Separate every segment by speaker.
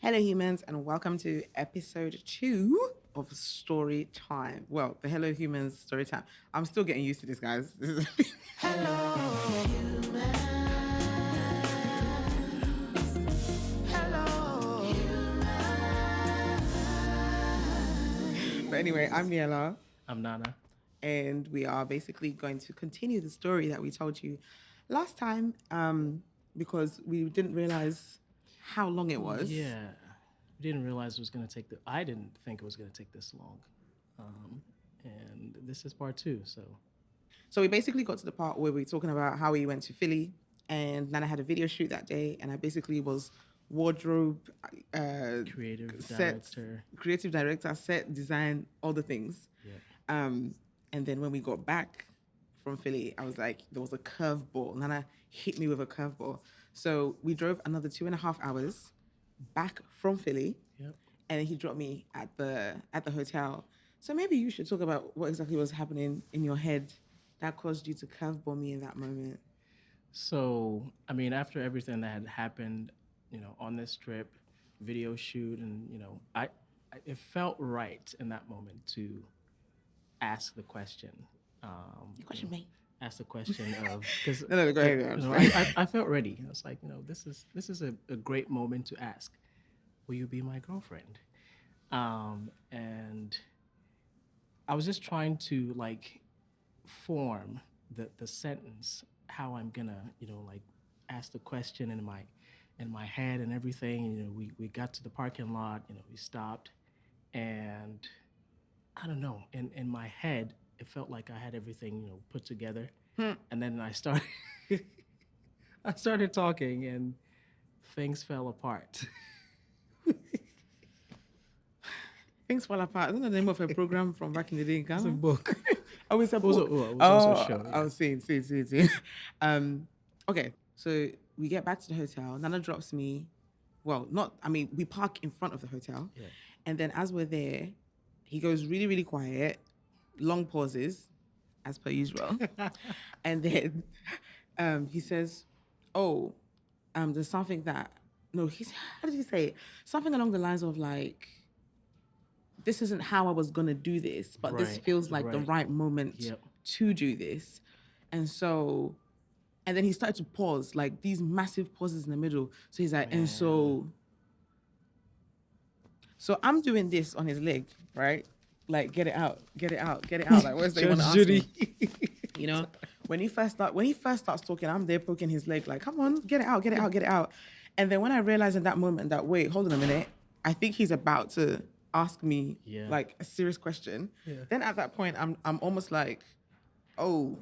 Speaker 1: Hello, humans, and welcome to episode 2 of Story Time. Well, the Hello Humans Story Time. I'm still getting used to this, guys. But anyway, I'm Niiella,
Speaker 2: I'm Nana.
Speaker 1: and we are basically going to continue the story that we told you last time because we didn't realize how long it was.
Speaker 2: Yeah, we didn't realize it was going to take I didn't think it was going to take this long. And this is part 2, so.
Speaker 1: So we basically got to the part where we were talking about how we went to Philly, and Nana had a video shoot that day, and I basically was wardrobe, creative director, set design, all the things.
Speaker 2: Yeah.
Speaker 1: And then when we got back from Philly, I was like, there was a curveball. Nana hit me with a curveball. So we drove another 2.5 hours back from Philly,
Speaker 2: Yep.
Speaker 1: and then he dropped me at the hotel. So maybe you should talk about what exactly was happening in your head that caused you to curveball me in that moment.
Speaker 2: So, I mean, after everything that had happened, on this trip, video shoot, and, it felt right in that moment to ask the question.
Speaker 1: You question me.
Speaker 2: Ask the question of because
Speaker 1: No, go ahead.
Speaker 2: I felt ready. I was like, this is a great moment to ask, will you be my girlfriend? And I was just trying to form the sentence, how I'm gonna ask the question in my head and everything. And, we got to the parking lot. We stopped, and I don't know. In my head, it felt like I had everything put together. And then I started talking, and things fell apart.
Speaker 1: Things fall apart. Isn't that the name of a program from back in the day in Ghana?
Speaker 2: It's a book.
Speaker 1: Oh, it's a book.
Speaker 2: It was also a show.
Speaker 1: I was seeing. Okay, so we get back to the hotel. Nana drops me. Well, we park in front of the hotel.
Speaker 2: Yeah.
Speaker 1: And then as we're there, he goes really, really quiet, long pauses, as per usual. And then he says, there's something that, no, how did he say it? Something along the lines of this isn't how I was going to do this, but this feels like the right moment to do this. And then he started to pause, like these massive pauses in the middle. So he's like, and so I'm doing this on his leg, right? Like, get it out. Like, where's the one Judy? When he first starts talking, I'm there poking his leg, like, come on, get it out. And then when I realized in that moment that, wait, hold on a minute, I think he's about to ask me like a serious question. Yeah. Then at that point, I'm almost like, oh,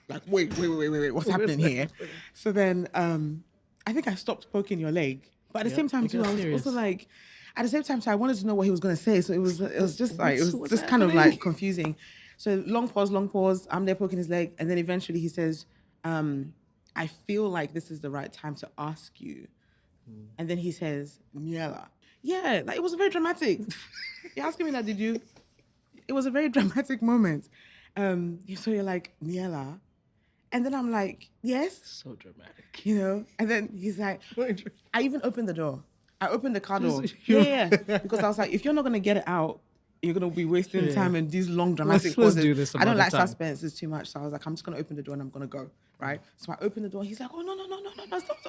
Speaker 1: like wait, what's happening here? So then I think I stopped poking your leg, but at the same time too, I was also like, at the same time, so I wanted to know what he was going to say. So it was just like, it was just kind of like confusing. So long pause. I'm there poking his leg, and then eventually he says, I feel like this is the right time to ask you. And then he says, Niiella. Yeah, like it was very dramatic. You're asking me that, did you? It was a very dramatic moment. So you're like, Niiella. And then I'm like, yes.
Speaker 2: So dramatic.
Speaker 1: And then he's like, I even opened the door. I opened the car door. Yeah. Because I was like, if you're not going to get it out, you're going to be wasting time in these long dramatic pauses.
Speaker 2: Let's do this
Speaker 1: I don't like suspense. It's too much. So I was like, I'm just going to open the door and I'm going to go. Right? So I opened the door. He's like, oh, no. Stop.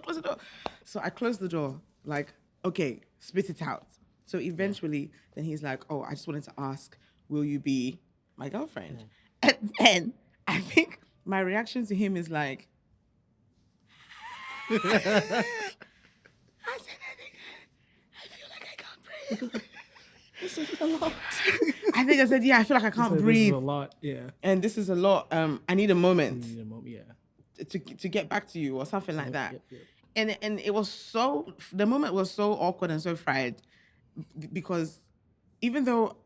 Speaker 1: Close the door. So I closed the door. Like, okay, spit it out. So eventually, then he's like, oh, I just wanted to ask, will you be my girlfriend? And then I think my reaction to him is like, I said, I feel like I can't breathe. This is a lot. I think I said, yeah, I feel like I can't breathe.
Speaker 2: This is a lot, yeah.
Speaker 1: And this is a lot. I need a moment.
Speaker 2: Yeah.
Speaker 1: To get back to you or something like that.
Speaker 2: Yep.
Speaker 1: And it was the moment was so awkward and so fried because even though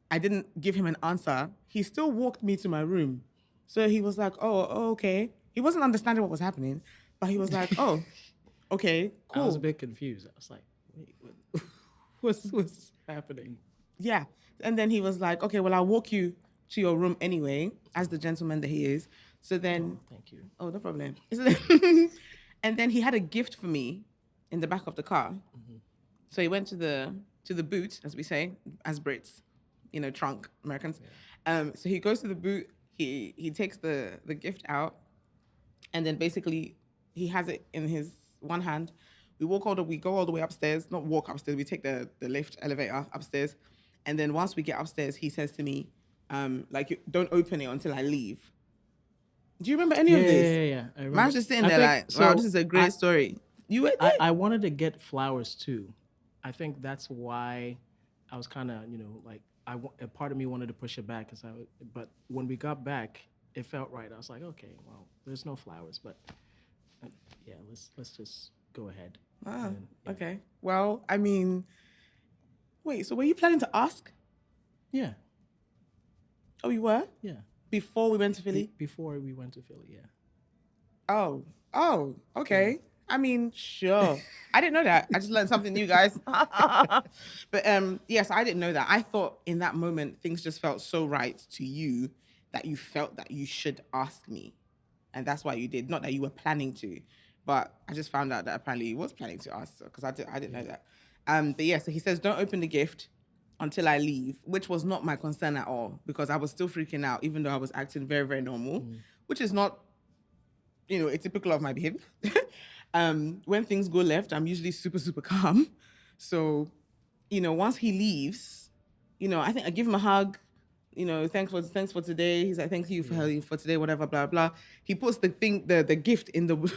Speaker 1: I didn't give him an answer, he still walked me to my room. So he was like, oh, okay. He wasn't understanding what was happening, but he was like, oh, okay, cool.
Speaker 2: I was a bit confused. I was like, wait, what's happening?
Speaker 1: Yeah. And then he was like, okay, well, I'll walk you to your room anyway, as the gentleman that he is. So then...
Speaker 2: thank you.
Speaker 1: Oh, no problem. And then he had a gift for me in the back of the car. So he went to the boot, as we say, as Brits, trunk, Americans. So he goes to the boot, he takes the gift out, and then basically he has it in his one hand. We go all the way upstairs, not walk upstairs, we take the lift elevator upstairs. And then once we get upstairs, he says to me, don't open it until I leave. Do you remember any of this?
Speaker 2: Yeah. I remember.
Speaker 1: Man's just sitting there wow, this is a great story. You were there?
Speaker 2: I wanted to get flowers too. I think that's why I was kind of, a part of me wanted to push it back, but when we got back, it felt right. I was like, okay, well, there's no flowers, but yeah, let's just go ahead.
Speaker 1: Okay. Well, I mean, wait, so were you planning to ask?
Speaker 2: Yeah.
Speaker 1: Oh, you were?
Speaker 2: Yeah.
Speaker 1: Before we went to Philly?
Speaker 2: Before we went to Philly, yeah.
Speaker 1: Oh, okay. Yeah. I mean, sure. I didn't know that. I just learned something new, guys. But yes, I didn't know that. I thought in that moment, things just felt so right to you that you felt that you should ask me. And that's why you did. Not that you were planning to, but I just found out that apparently he was planning to ask, because I didn't know that. But yeah, so he says, don't open the gift until I leave, which was not my concern at all, because I was still freaking out, even though I was acting very, very normal, which is not, atypical of my behavior. When things go left, I'm usually super, super calm. So, once he leaves, I think I give him a hug, thanks for today. He's like, thank you for today, whatever, blah, blah. He puts the gift in the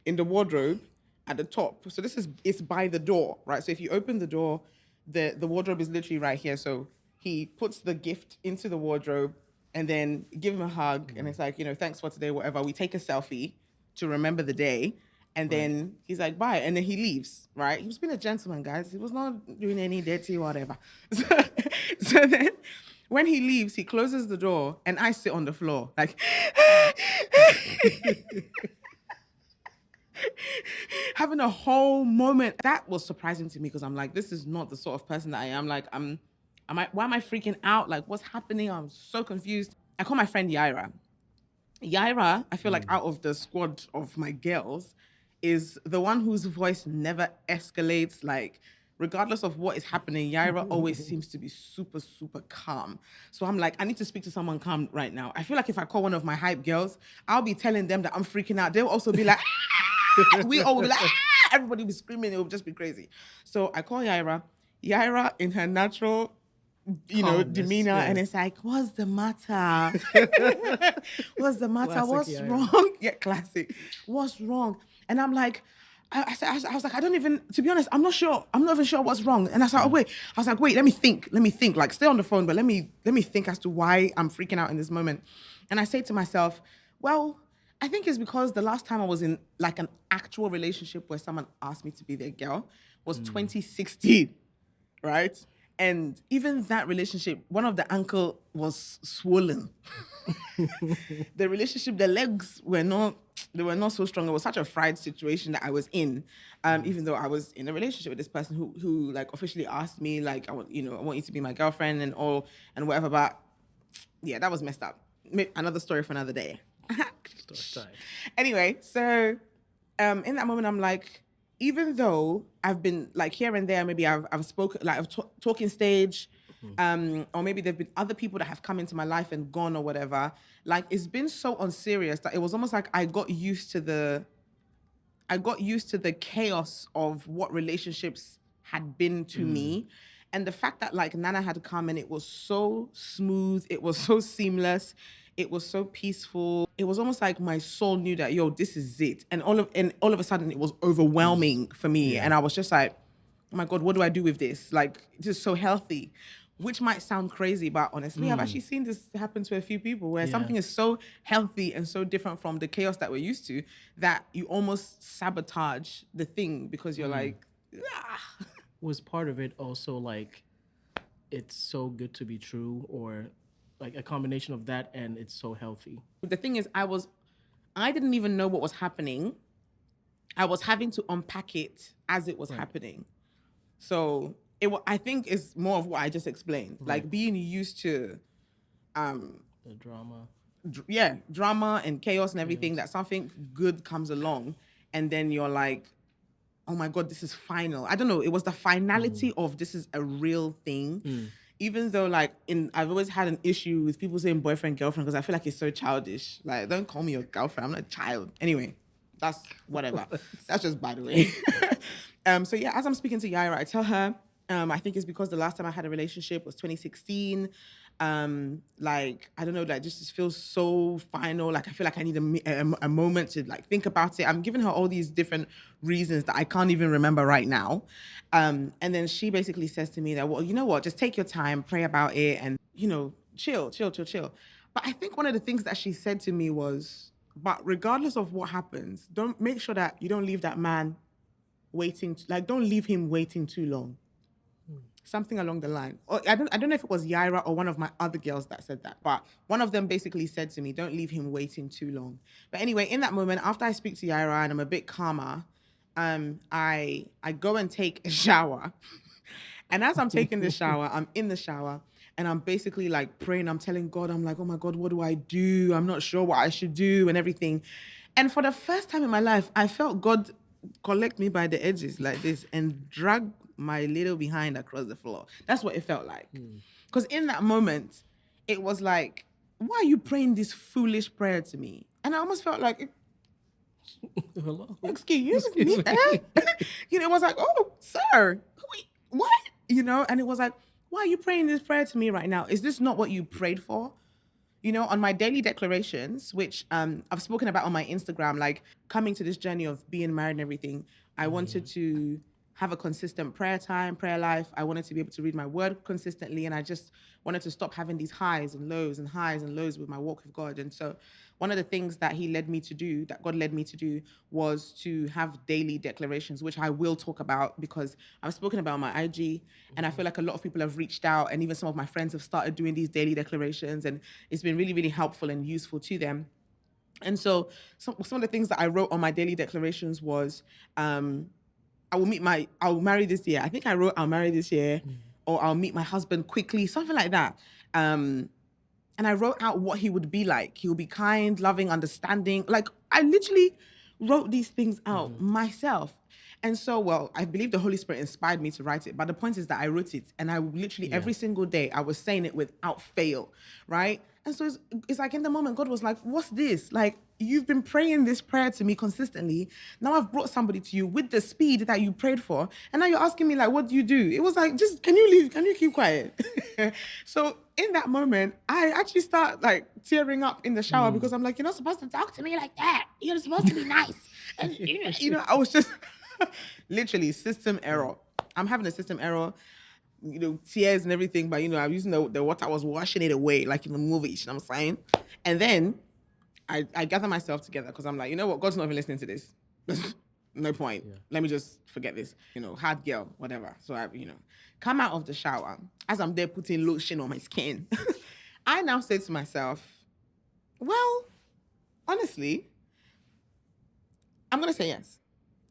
Speaker 1: in the wardrobe at the top. So it's by the door, right? So if you open the door, the wardrobe is literally right here. So he puts the gift into the wardrobe and then give him a hug. And it's like, thanks for today, whatever. We take a selfie to remember the day. And then he's like, bye. And then he leaves, right? He was being a gentleman, guys. He was not doing any dirty whatever. So then when he leaves, he closes the door and I sit on the floor like, having a whole moment. That was surprising to me, because I'm like, this is not the sort of person that I am. Like, why am I freaking out? Like, what's happening? I'm so confused. I call my friend Yaira. Yaira, I feel like out of the squad of my girls, is the one whose voice never escalates. Like, regardless of what is happening, Yaira always seems to be super, super calm. So I'm like, I need to speak to someone calm right now. I feel like if I call one of my hype girls, I'll be telling them that I'm freaking out. They'll also be like, we all will be like, everybody will be screaming. It will just be crazy. So I call Yaira. Yaira, in her natural, demeanor, and it's like, what's the matter? What's the matter?
Speaker 2: Classic
Speaker 1: What's
Speaker 2: Yaira.
Speaker 1: wrong? Yeah, classic. What's wrong? And I'm like, I was like, I don't even, to be honest, I'm not sure. I'm not even sure what's wrong. And I was like, wait, let me think. Like, stay on the phone, but let me think as to why I'm freaking out in this moment. And I say to myself, well, I think it's because the last time I was in like an actual relationship where someone asked me to be their girl was 2016, right? And even that relationship, one of the ankle was swollen. The relationship, the legs were not so strong. It was such a fried situation that I was in, even though I was in a relationship with this person who like officially asked me, like, I want you to be my girlfriend and all and whatever. But yeah, that was messed up. Another story for another day.
Speaker 2: Story time.
Speaker 1: Anyway, so in that moment, I'm like, even though I've been like here and there, maybe I've spoken, like I've talking stage, or maybe there've been other people that have come into my life and gone or whatever. Like, it's been so unserious that it was almost like I got used to the chaos of what relationships had been to me. And the fact that like Nana had come and it was so smooth, it was so seamless, it was so peaceful. It was almost like my soul knew that, this is it. And all of a sudden it was overwhelming for me. Yeah. And I was just like, oh my God, what do I do with this? Like, it's just so healthy, which might sound crazy, but honestly, I've actually seen this happen to a few people where something is so healthy and so different from the chaos that we're used to that you almost sabotage the thing because you're like, ah.
Speaker 2: Was part of it also like, it's so good to be true, or like a combination of that and it's so healthy?
Speaker 1: The thing is, I didn't even know what was happening. I was having to unpack it as it was happening. So I think it's more of what I just explained, like being used to
Speaker 2: the drama.
Speaker 1: Drama and chaos and everything, that something good comes along and then you're like, oh my God, this is final. I don't know. It was the finality of this is a real thing. Even though like I've always had an issue with people saying boyfriend, girlfriend, because I feel like it's so childish. Like, don't call me your girlfriend. I'm not a child. Anyway, that's whatever. That's just by the way. So yeah, as I'm speaking to Yaira, I tell her, I think it's because the last time I had a relationship was 2016. Like, I don't know, like just feels so final. Like, I feel like I need a moment to like think about it. I'm giving her all these different reasons that I can't even remember right now. And then she basically says to me that, well, you know what, just take your time, pray about it, and, you know, chill. But I think one of the things that she said to me was, but regardless of what happens, don't make sure that you don't leave that man waiting, like don't leave him waiting too long. Something along the line. Or I don't know if it was Yaira or one of my other girls that said that, but one of them basically said to me, don't leave him waiting too long. But anyway, in that moment, after I speak to Yaira and I'm a bit calmer, I go and take a shower. And as I'm taking the shower, I'm in the shower and I'm basically like praying. I'm telling God, I'm like, oh my God, what do I do? I'm not sure what I should do and everything. And for the first time in my life, I felt God collect me by the edges like this and drag my little behind across the floor. That's what it felt like. Because in that moment, it was like, why are you praying this foolish prayer to me? And I almost felt like,
Speaker 2: hello?
Speaker 1: Excuse me. You know, it was like, oh, sir, wait, what? You know, and it was like, why are you praying this prayer to me right now? Is this not what you prayed for? You know, on my daily declarations, which I've spoken about on my Instagram, like coming to this journey of being married and everything, I wanted to have a consistent prayer time, prayer life. I wanted to be able to read my word consistently. And I just wanted to stop having these highs and lows with my walk with God. And so one of the things that God led me to do was to have daily declarations, which I will talk about because I've spoken about my IG and I feel like a lot of people have reached out and even some of my friends have started doing these daily declarations and it's been really, really helpful and useful to them. And so some of the things that I wrote on my daily declarations was, I'll marry this year. I think I wrote I'll marry this year or I'll meet my husband quickly, something like that. And I wrote out what he would be like. He will be kind, loving, understanding. Like I literally wrote these things out myself. And so, well, I believe the Holy Spirit inspired me to write it. But the point is that I wrote it and I literally every single day I was saying it without fail, right? And so it's like in the moment, God was like, what's this? Like, you've been praying this prayer to me consistently. Now I've brought somebody to you with the speed that you prayed for. And now you're asking me like, what do you do? It was like, just, can you leave? Can you keep quiet? So in that moment, I actually start like tearing up in the shower because I'm like, you're not supposed to talk to me like that. You're supposed to be nice. And you know, I was just literally system error. I'm having a system error. You know, tears and everything, but you know, I'm using the water, I was washing it away, like in the movies, you know what I'm saying? And then I gather myself together because I'm like, you know what, God's not even listening to this. No point. Yeah. Let me just forget this. You know, hard girl, whatever. So I, you know, come out of the shower. As I'm there putting lotion on my skin, I now say to myself, well, honestly, I'm going to say yes.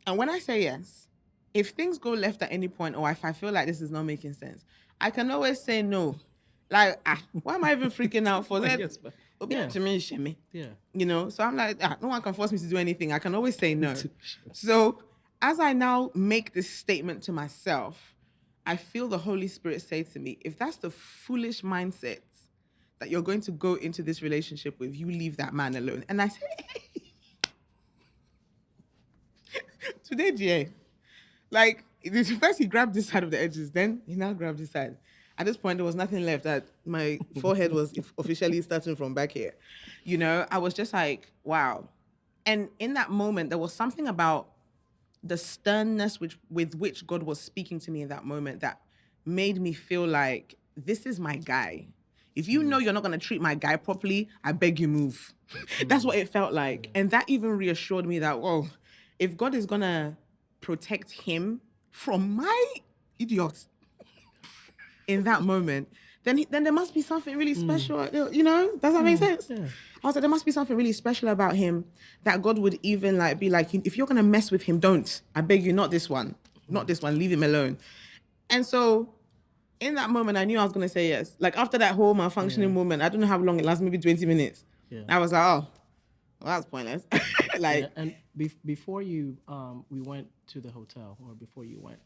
Speaker 1: And when I say yes, if things go left at any point or if I feel like this is not making sense, I can always say no. Like, why am I even freaking out for that? Yeah. You know, so I'm like, no one can force me to do anything. I can always say no. So as I now make this statement to myself, I feel the Holy Spirit say to me, if that's the foolish mindset that you're going to go into this relationship with, you leave that man alone. And I said, hey. Today, GA, like, first he grabbed this side of the edges, then he now grabbed this side. At this point, there was nothing left. That my forehead was officially starting from back here. You know, I was just like, wow. And in that moment, there was something about the sternness with which God was speaking to me in that moment that made me feel like, this is my guy. If you know you're not going to treat my guy properly, I beg you move. That's what it felt like. And that even reassured me that, whoa, if God is going to protect him from my idiot in that moment, then there must be something really special. You know, does that make sense? Yeah. I was like, there must be something really special about him that God would even like be like, if you're going to mess with him, don't. I beg you, not this one. Not this one. Leave him alone. And so in that moment, I knew I was going to say yes. Like after that whole malfunctioning moment, I don't know how long it lasted, maybe 20 minutes. Yeah. I was like, oh, well, that's pointless. Like,
Speaker 2: and before you we went to the hotel, or before you went,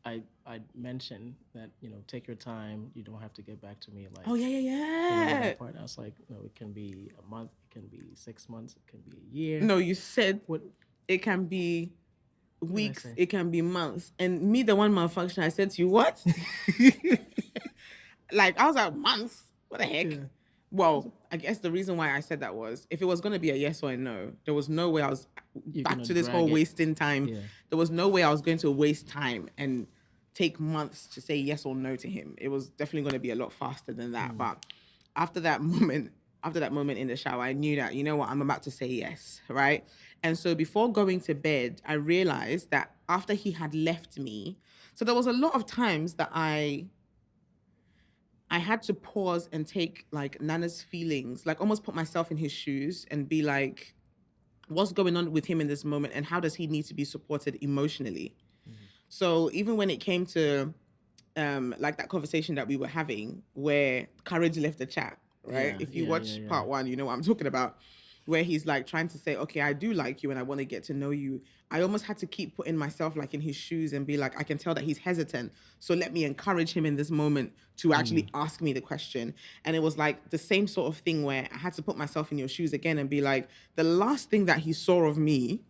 Speaker 2: I mentioned that, take your time. You don't have to get back to me like,
Speaker 1: Oh yeah.
Speaker 2: that part. I was like, it can be a month, it can be 6 months, it can be a year.
Speaker 1: No, you said
Speaker 2: What
Speaker 1: it can be
Speaker 2: what did I
Speaker 1: weeks,
Speaker 2: say?
Speaker 1: it can be months. And me, the one malfunction, I said to you, what? Like, I was like, months? What the heck?
Speaker 2: Yeah.
Speaker 1: Well, I guess the reason why I said that was if it was going to be a yes or a no, there was no way I was
Speaker 2: You're
Speaker 1: back
Speaker 2: gonna
Speaker 1: to this
Speaker 2: drag
Speaker 1: whole
Speaker 2: it.
Speaker 1: wasting time.
Speaker 2: Yeah.
Speaker 1: There was no way I was going to waste time and take months to say yes or no to him. It was definitely going to be a lot faster than that. But after that moment, in the shower, I knew that, you know what, I'm about to say yes, right? And so before going to bed, I realized that after he had left me, so there was a lot of times that I had to pause and take like Nana's feelings, like almost put myself in his shoes and be like, what's going on with him in this moment and how does he need to be supported emotionally? So even when it came to like that conversation that we were having where courage left the chat, right? If you watch part one, you know what I'm talking about, where he's like trying to say, okay, I do like you and I want to get to know you. I almost had to keep putting myself like in his shoes and be like, I can tell that he's hesitant. So let me encourage him in this moment to actually ask me the question. And it was like the same sort of thing where I had to put myself in your shoes again and be like, the last thing that he saw of me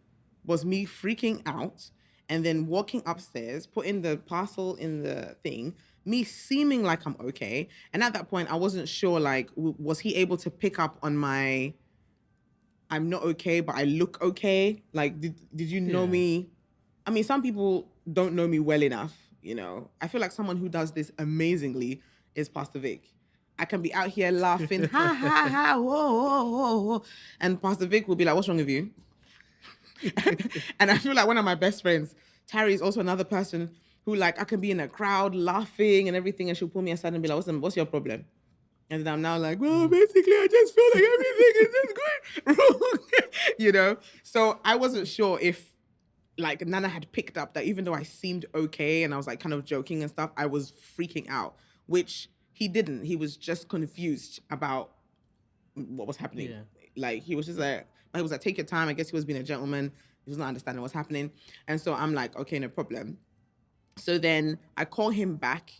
Speaker 1: was me freaking out and then walking upstairs, putting the parcel in the thing, me seeming like I'm okay. And at that point, I wasn't sure, like, was he able to pick up on my, I'm not okay, but I look okay? Like, did you know me? I mean, some people don't know me well enough, you know. I feel like someone who does this amazingly is Pastor Vic. I can be out here laughing, ha, ha, ha, whoa, whoa, whoa, whoa. And Pastor Vic will be like, what's wrong with you? And I feel like one of my best friends, Tari, is also another person who, like, I can be in a crowd laughing and everything, and she'll pull me aside and be like, what's your problem? And then I'm now like, well, basically, I just feel like everything is just going wrong, you know? So I wasn't sure if, like, Nana had picked up that even though I seemed okay and I was, like, kind of joking and stuff, I was freaking out, which he didn't. He was just confused about what was happening.
Speaker 2: Yeah.
Speaker 1: Like, he was just like, take your time. I guess he was being a gentleman. He was not understanding what's happening. And so I'm like, okay, no problem. So then I call him back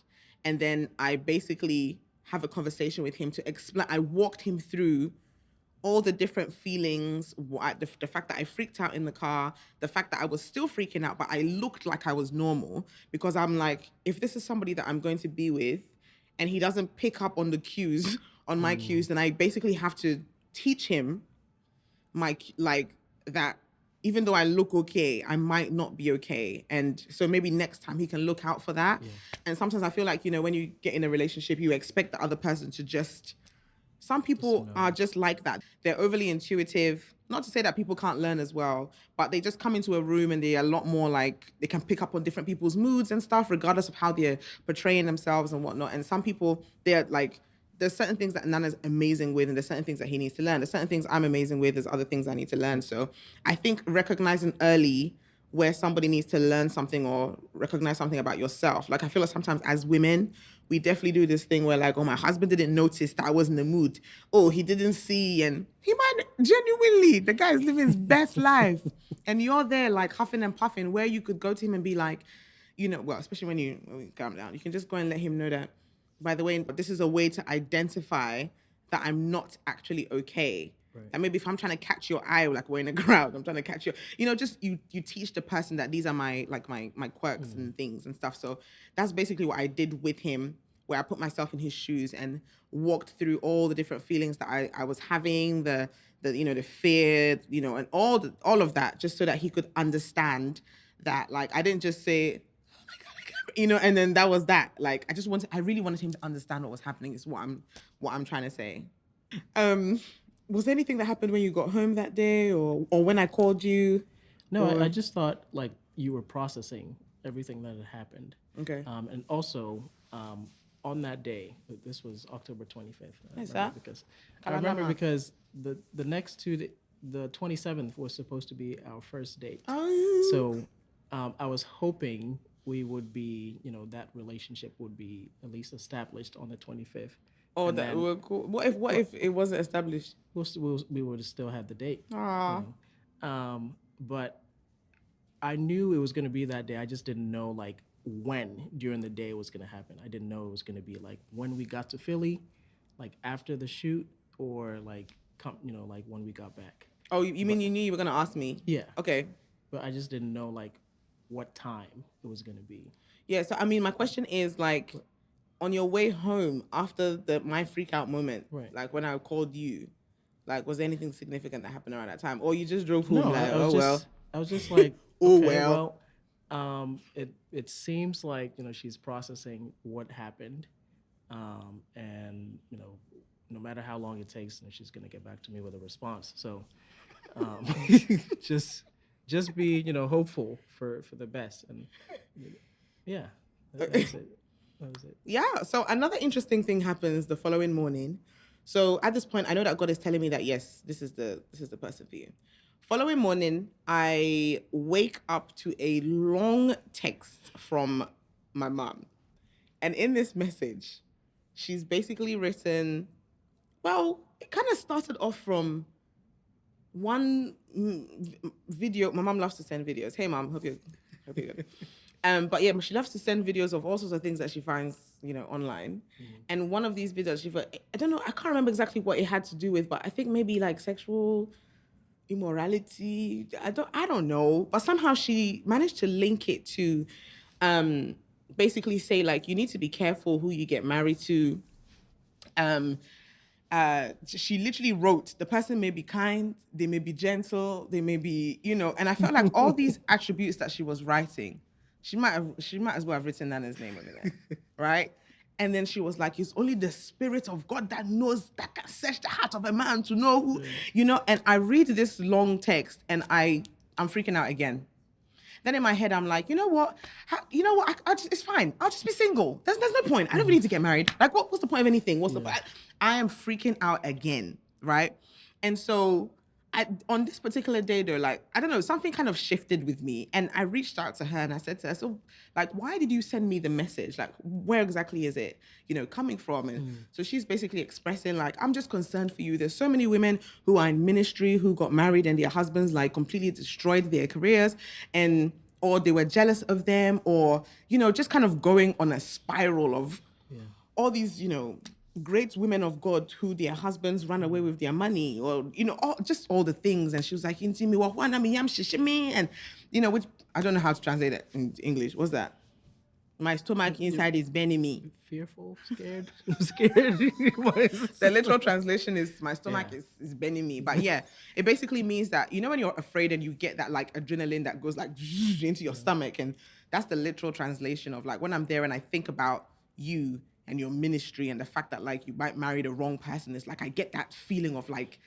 Speaker 1: and then I basically have a conversation with him to explain. I walked him through all the different feelings, the fact that I freaked out in the car, the fact that I was still freaking out, but I looked like I was normal because I'm like, if this is somebody that I'm going to be with and he doesn't pick up on the cues, on my cues, then I basically have to teach him like that even though I look okay, I might not be okay. And so maybe next time he can look out for that. Yeah. And sometimes I feel like, you know, when you get in a relationship, you expect the other person to just, some people are just like that. They're overly intuitive. Not to say that people can't learn as well, but they just come into a room and they're a lot more like, they can pick up on different people's moods and stuff, regardless of how they're portraying themselves and whatnot. And some people, they're like, there's certain things that Nana's amazing with and there's certain things that he needs to learn. There's certain things I'm amazing with, there's other things I need to learn. So I think recognizing early where somebody needs to learn something or recognize something about yourself. Like, I feel like sometimes as women, we definitely do this thing where like, oh, my husband didn't notice that I was in the mood. Oh, he didn't see. And he might genuinely, the guy is living his best life. And you're there like huffing and puffing where you could go to him and be like, you know, well, especially when you calm down, you can just go and let him know that, by the way, this is a way to identify that I'm not actually okay. Right. And maybe if I'm trying to catch your eye, like we're in a crowd, I'm trying to catch you, you know, just you teach the person that these are my quirks and things and stuff. So that's basically what I did with him, where I put myself in his shoes and walked through all the different feelings that I was having, the you know, the fear, you know, and all of that, just so that he could understand that, like, I didn't just say, you know, and then that was that. Like, I really wanted him to understand what was happening is what I'm trying to say. Was there anything that happened when you got home that day or when I called you?
Speaker 2: No, I just thought like you were processing everything that had happened.
Speaker 1: Okay.
Speaker 2: And also, on that day, this was October 25th. I remember because the next two, the 27th was supposed to be our first date.
Speaker 1: Oh.
Speaker 2: So I was hoping we would be, you know, that relationship would be at least established on the 25th.
Speaker 1: Oh, that would cool. What if it wasn't established?
Speaker 2: We would have still had the date.
Speaker 1: Ah.
Speaker 2: You know? But I knew it was going to be that day. I just didn't know like when during the day it was going to happen. I didn't know it was going to be like when we got to Philly, like after the shoot, or like like when we got back.
Speaker 3: Oh, you mean you knew you were gonna ask me?
Speaker 2: Yeah.
Speaker 3: Okay.
Speaker 2: But I just didn't know like what time it was going to be.
Speaker 3: Yeah. So I mean, my question is like, on your way home after my freak out moment,
Speaker 2: Right.
Speaker 3: like when I called you, like was there anything significant that happened around that time, or you just drove home
Speaker 2: No,
Speaker 3: like,
Speaker 2: I was just like,
Speaker 3: oh
Speaker 2: okay,
Speaker 3: well.
Speaker 2: It seems like she's processing what happened, and no matter how long it takes, she's gonna get back to me with a response. So, just be hopeful for the best, and yeah, that was it. That was it.
Speaker 3: Yeah. So another interesting thing happens the following morning. So at this point, I know that God is telling me that yes, this is the person for you. Following morning, I wake up to a long text from my mom, and in this message, she's basically written. Well, it kind of started off from one video. My mom loves to send videos. Hey, mom, hope you're good. But yeah, she loves to send videos of all sorts of things that she finds, online. And one of these videos, I don't know, I can't remember exactly what it had to do with, but I think maybe like sexual immorality. I don't know. But somehow she managed to link it to, basically say like, you need to be careful who you get married to. She literally wrote, the person may be kind, they may be gentle, they may be, and I felt like all these attributes that she was writing, she might as well have written Nana's name on it, right? And then she was like, it's only the Spirit of God that knows, that can search the heart of a man to know who, and I read this long text and I'm freaking out again. Then in my head, I'm like, you know what? It's fine. I'll just be single. There's no point. I don't need to get married. Like, what's the point of anything? What's the point? I am freaking out again, right? And so on this particular day, though, like, I don't know, something kind of shifted with me. And I reached out to her and I said to her, so, like, why did you send me the message? Like, where exactly is it, coming from? And so she's basically expressing, like, I'm just concerned for you. There's so many women who are in ministry who got married and their husbands, like, completely destroyed their careers, or they were jealous of them, or, just kind of going on a spiral of all these, great women of God who their husbands ran away with their money, or just all the things. And she was like, and which I don't know how to translate it in English. What's that? My stomach inside is burning me.
Speaker 2: Fearful, scared, scared.
Speaker 3: The literal translation is my stomach is burning me. But yeah, it basically means that when you're afraid and you get that like adrenaline that goes like into your stomach, and that's the literal translation of like when I'm there and I think about you and your ministry and the fact that like you might marry the wrong person, it's like I get that feeling of like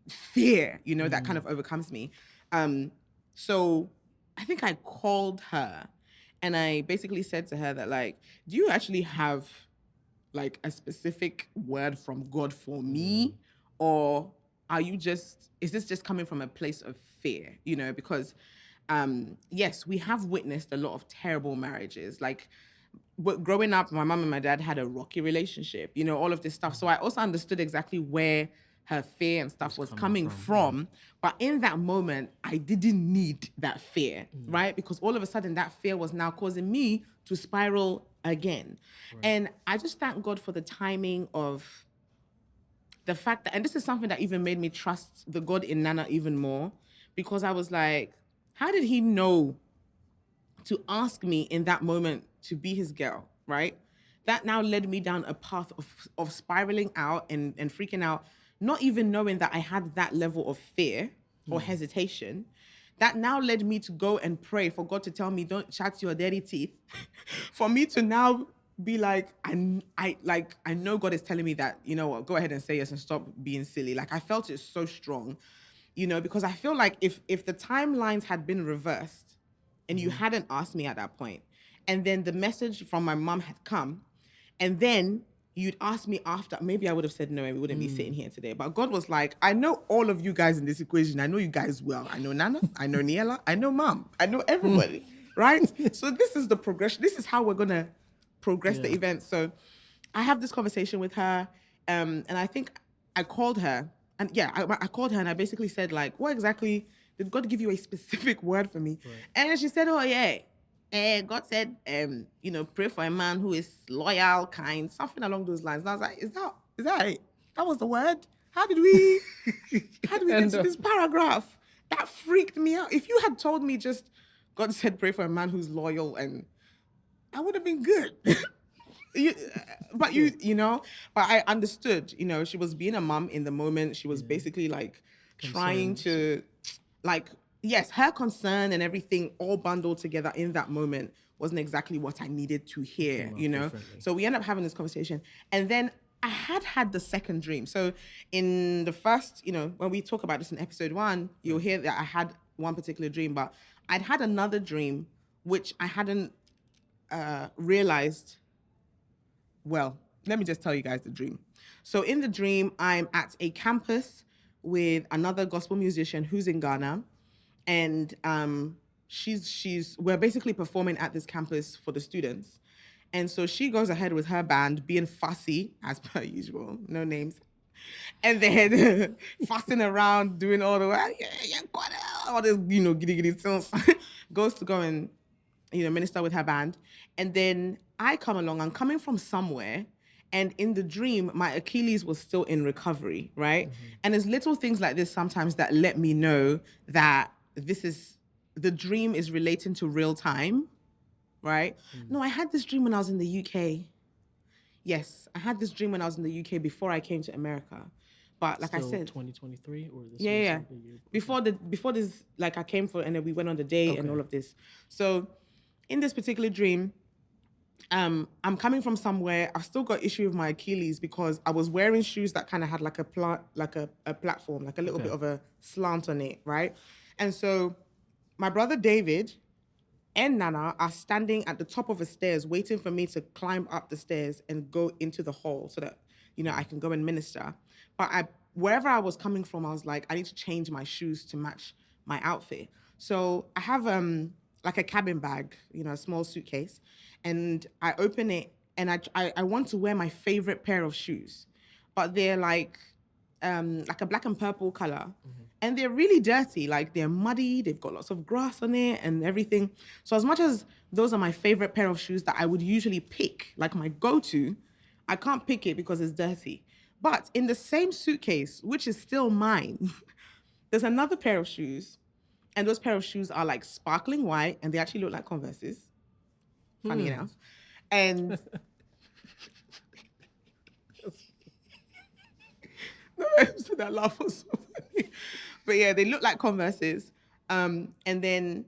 Speaker 3: fear, that kind of overcomes me. So I think I called her and I basically said to her that like, do you actually have like a specific word from God for me? Or is this just coming from a place of fear? Because yes, we have witnessed a lot of terrible marriages. Like, but growing up, my mom and my dad had a rocky relationship, all of this stuff. So I also understood exactly where her fear and stuff was coming from. But in that moment, I didn't need that fear, right? Because all of a sudden that fear was now causing me to spiral again. Right. And I just thank God for the timing of the fact that, and this is something that even made me trust the God in Nana even more, because I was like, how did he know to ask me in that moment to be his girl, right? That now led me down a path of spiraling out and freaking out, not even knowing that I had that level of fear or hesitation. That now led me to go and pray for God to tell me, don't chat your dirty teeth. For me to now be like, I know God is telling me that, you know what, go ahead and say yes and stop being silly. Like I felt it so strong, because I feel like if the timelines had been reversed and you hadn't asked me at that point, and then the message from my mom had come, and then you'd asked me after, maybe I would have said no and we wouldn't be sitting here today. But God was like, I know all of you guys in this equation. I know you guys well. I know Nana, I know Niiella, I know Mom, I know everybody, right? So this is the progression. This is how we're going to progress the event. So I have this conversation with her, and I think I called her. And yeah, I called her and I basically said like, what exactly Did God give you a specific word for me? Right. And she said, oh, yeah. God said, pray for a man who is loyal, kind, something along those lines. And I was like, is that it? That was the word? How did we get to this paragraph? That freaked me out. If you had told me just, God said, pray for a man who's loyal, and I would have been good. But I understood, she was being a mom in the moment. She was basically like trying to, like, yes, her concern and everything all bundled together in that moment wasn't exactly what I needed to hear, So we ended up having this conversation. And then I had the second dream. So in the first, when we talk about this in episode 1, you'll hear that I had one particular dream, but I'd had another dream, which I hadn't realized. Well, let me just tell you guys the dream. So in the dream, I'm at a campus with another gospel musician who's in Ghana. And we're basically performing at this campus for the students. And so she goes ahead with her band, being fussy, as per usual, no names. And then fussing around, doing all the all this, giddy songs. Goes to go and, minister with her band. And then I come along, I'm coming from somewhere. And in the dream, my Achilles was still in recovery, right? Mm-hmm. And there's little things like this sometimes that let me know that the dream is relating to real time, right? No, I had this dream when I was in the UK. Yes, I had this dream when I was in the UK before I came to America. But like
Speaker 2: still
Speaker 3: I said,
Speaker 2: 2023 or this?
Speaker 3: Yeah. Before this, like I came and then we went on the date and all of this. So in this particular dream, I'm coming from somewhere. I've still got issue with my Achilles because I was wearing shoes that kind of had like a platform, like a little bit of a slant on it, right? And so my brother David and Nana are standing at the top of the stairs waiting for me to climb up the stairs and go into the hall so that, I can go and minister. But wherever I was coming from, I was like, I need to change my shoes to match my outfit. So I have like a cabin bag, a small suitcase, and I open it and I want to wear my favorite pair of shoes, but they're like a black and purple color. Mm-hmm. And they're really dirty, like they're muddy, they've got lots of grass on it and everything. So as much as those are my favorite pair of shoes that I would usually pick, like my go-to, I can't pick it because it's dirty. But in the same suitcase, which is still mine, there's another pair of shoes, and those pair of shoes are like sparkling white, and they actually look like Converses, funny enough. And so that laugh was so funny. But yeah, they look like Converses. And then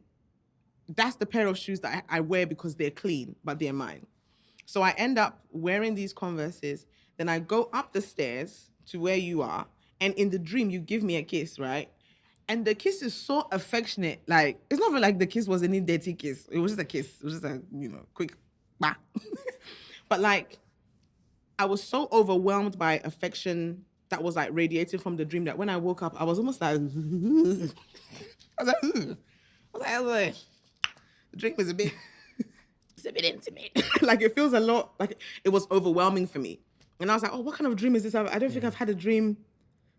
Speaker 3: that's the pair of shoes that I wear because they're clean, but they're mine. So I end up wearing these Converses. Then I go up the stairs to where you are. And in the dream, you give me a kiss, right? And the kiss is so affectionate. Like, it's not even like the kiss was any dirty kiss. It was just a kiss. It was just a, quick, bah. But like, I was so overwhelmed by affection that was like radiating from the dream that when I woke up, I was almost like, I was like, the dream was it's a bit intimate. Like it feels a lot, like it was overwhelming for me. And I was like, oh, what kind of dream is this? I don't think I've had a dream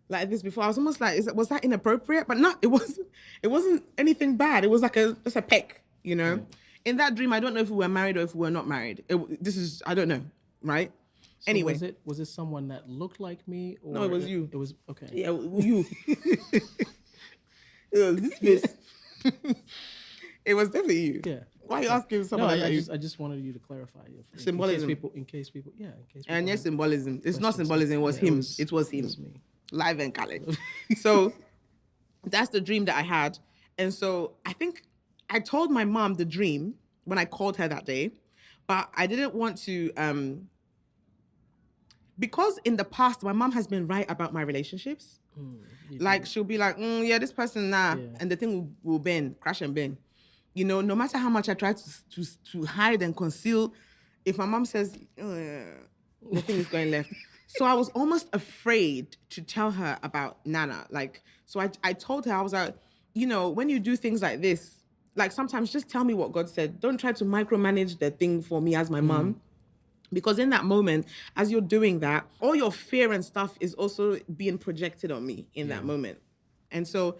Speaker 3: like this before. I was almost like, was that inappropriate? But no, it wasn't anything bad. It was like just a peck, In that dream, I don't know if we were married or if we were not married. I don't know, right?
Speaker 2: So
Speaker 3: anyway.
Speaker 2: Was it someone that looked like me? Or
Speaker 3: no, it was you.
Speaker 2: It was, okay.
Speaker 3: Yeah, you. It was this face. It was definitely you.
Speaker 2: Yeah.
Speaker 3: Why are you asking someone
Speaker 2: I just wanted you to clarify.
Speaker 3: Symbolism.
Speaker 2: In case people.
Speaker 3: And yes, symbolism. It's not symbolism, it was him. It was him. It was me. Live and Khaled. So that's the dream that I had. And so I think I told my mom the dream when I called her that day, but I didn't want to, because in the past, my mom has been right about my relationships. Like she'll be like, yeah, this person and the thing will bend, crash and bend. No matter how much I try to hide and conceal, if my mom says, the thing is going left. So I was almost afraid to tell her about Nana. Like, so I told her, I was like, when you do things like this, like sometimes just tell me what God said. Don't try to micromanage the thing for me as my mom. Because in that moment, as you're doing that, all your fear and stuff is also being projected on me in that moment. And so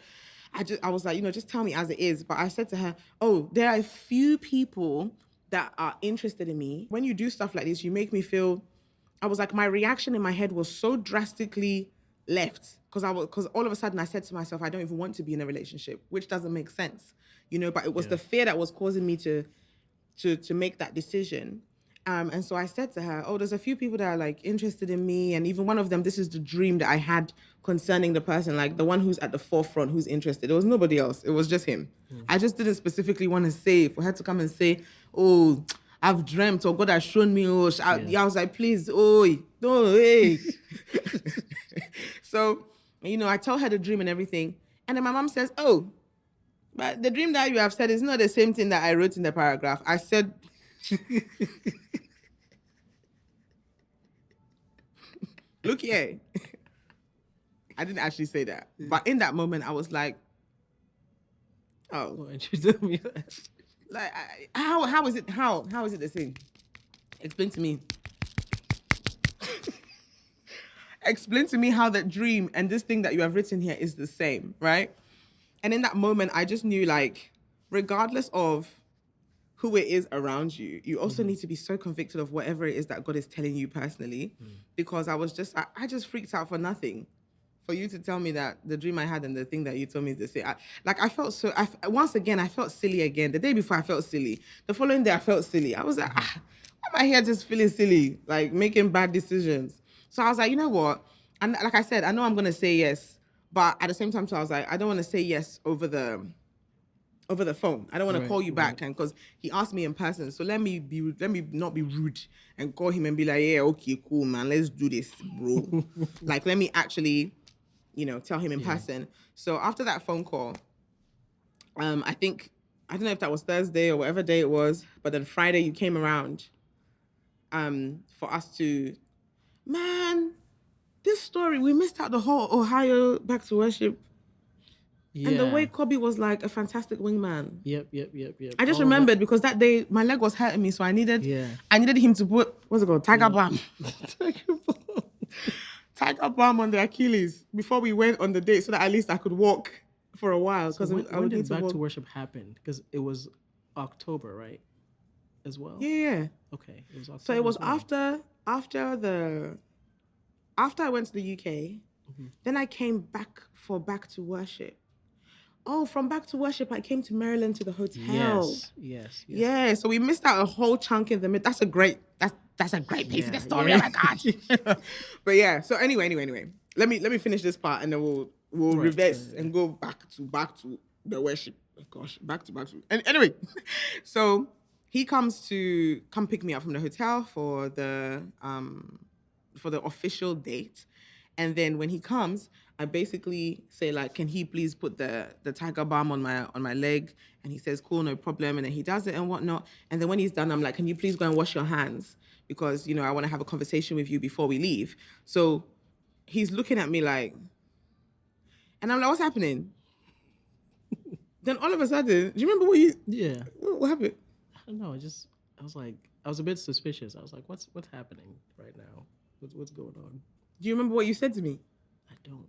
Speaker 3: I was like, just tell me as it is. But I said to her, oh, there are a few people that are interested in me. When you do stuff like this, you make me feel, I was like, my reaction in my head was so drastically left because all of a sudden I said to myself, I don't even want to be in a relationship, which doesn't make sense, but it was the fear that was causing me to make that decision. And so I said to her, oh, there's a few people that are like interested in me. And even one of them, this is the dream that I had concerning the person, like the one who's at the forefront, who's interested. There was nobody else. It was just him. I just didn't specifically want to say, for her to come and say, oh, I've dreamt, or God has shown me. Oh, I was like, please, oh, no, hey. So, I tell her the dream and everything. And then my mom says, oh, but the dream that you have said is not the same thing that I wrote in the paragraph. I said, look here. I didn't actually say that. But in that moment, I was like, oh.
Speaker 2: Why didn't you tell me that?
Speaker 3: Like, how is it the same? Explain to me. Explain to me how that dream and this thing that you have written here is the same, right? And in that moment, I just knew, like, regardless of who it is around you, you also need to be so convicted of whatever it is that God is telling you personally. Because I just freaked out for nothing. For you to tell me that the dream I had and the thing that you told me is the same. I felt once again, I felt silly again. The day before, I felt silly. The following day, I felt silly. I was like, why am I here just feeling silly? Like, making bad decisions. So I was like, you know what? And like I said, I know I'm going to say yes. But at the same time, so I was like, I don't want to say yes over the phone. I don't want to call you back, and because he asked me in person. So let me not be rude and call him and be like, yeah, okay, cool, man, let's do this, bro. Like, let me actually, tell him in person. So after that phone call, I don't know if that was Thursday or whatever day it was, but then Friday you came around, for us to, man, this story, we missed out the whole Ohio back to worship. Yeah. And the way Kobe was like a fantastic wingman. Yep. I just remembered because that day my leg was hurting me, so I needed him to put, what's it called? Tiger balm. Tiger balm on the Achilles before we went on the date, so that at least I could walk for a while.
Speaker 2: Because when did Back to Worship happen? Because it was October, right? As well.
Speaker 3: Yeah.
Speaker 2: Okay. It was October.
Speaker 3: So it was after I went to the UK, then I came back for Back to Worship. Oh, from Back to Worship, I came to Maryland to the hotel.
Speaker 2: Yes.
Speaker 3: Yeah, so we missed out a whole chunk in the mid. That's a great piece of the story. Oh my God. But yeah, so anyway, let me finish this part and then we'll reverse and go back to the worship. Oh gosh, back to. And anyway, so he comes to come pick me up from the hotel for the official date. And then when he comes, I basically say, like, can he please put the tiger balm on my leg? And he says, cool, no problem. And then he does it and whatnot. And then when he's done, I'm like, can you please go and wash your hands? Because, I want to have a conversation with you before we leave. So he's looking at me like, and I'm like, what's happening? Then all of a sudden, do you remember what happened?
Speaker 2: I don't know. I was a bit suspicious. I was like, what's happening right now? What's going on?
Speaker 3: Do you remember what you said to me?
Speaker 2: I don't.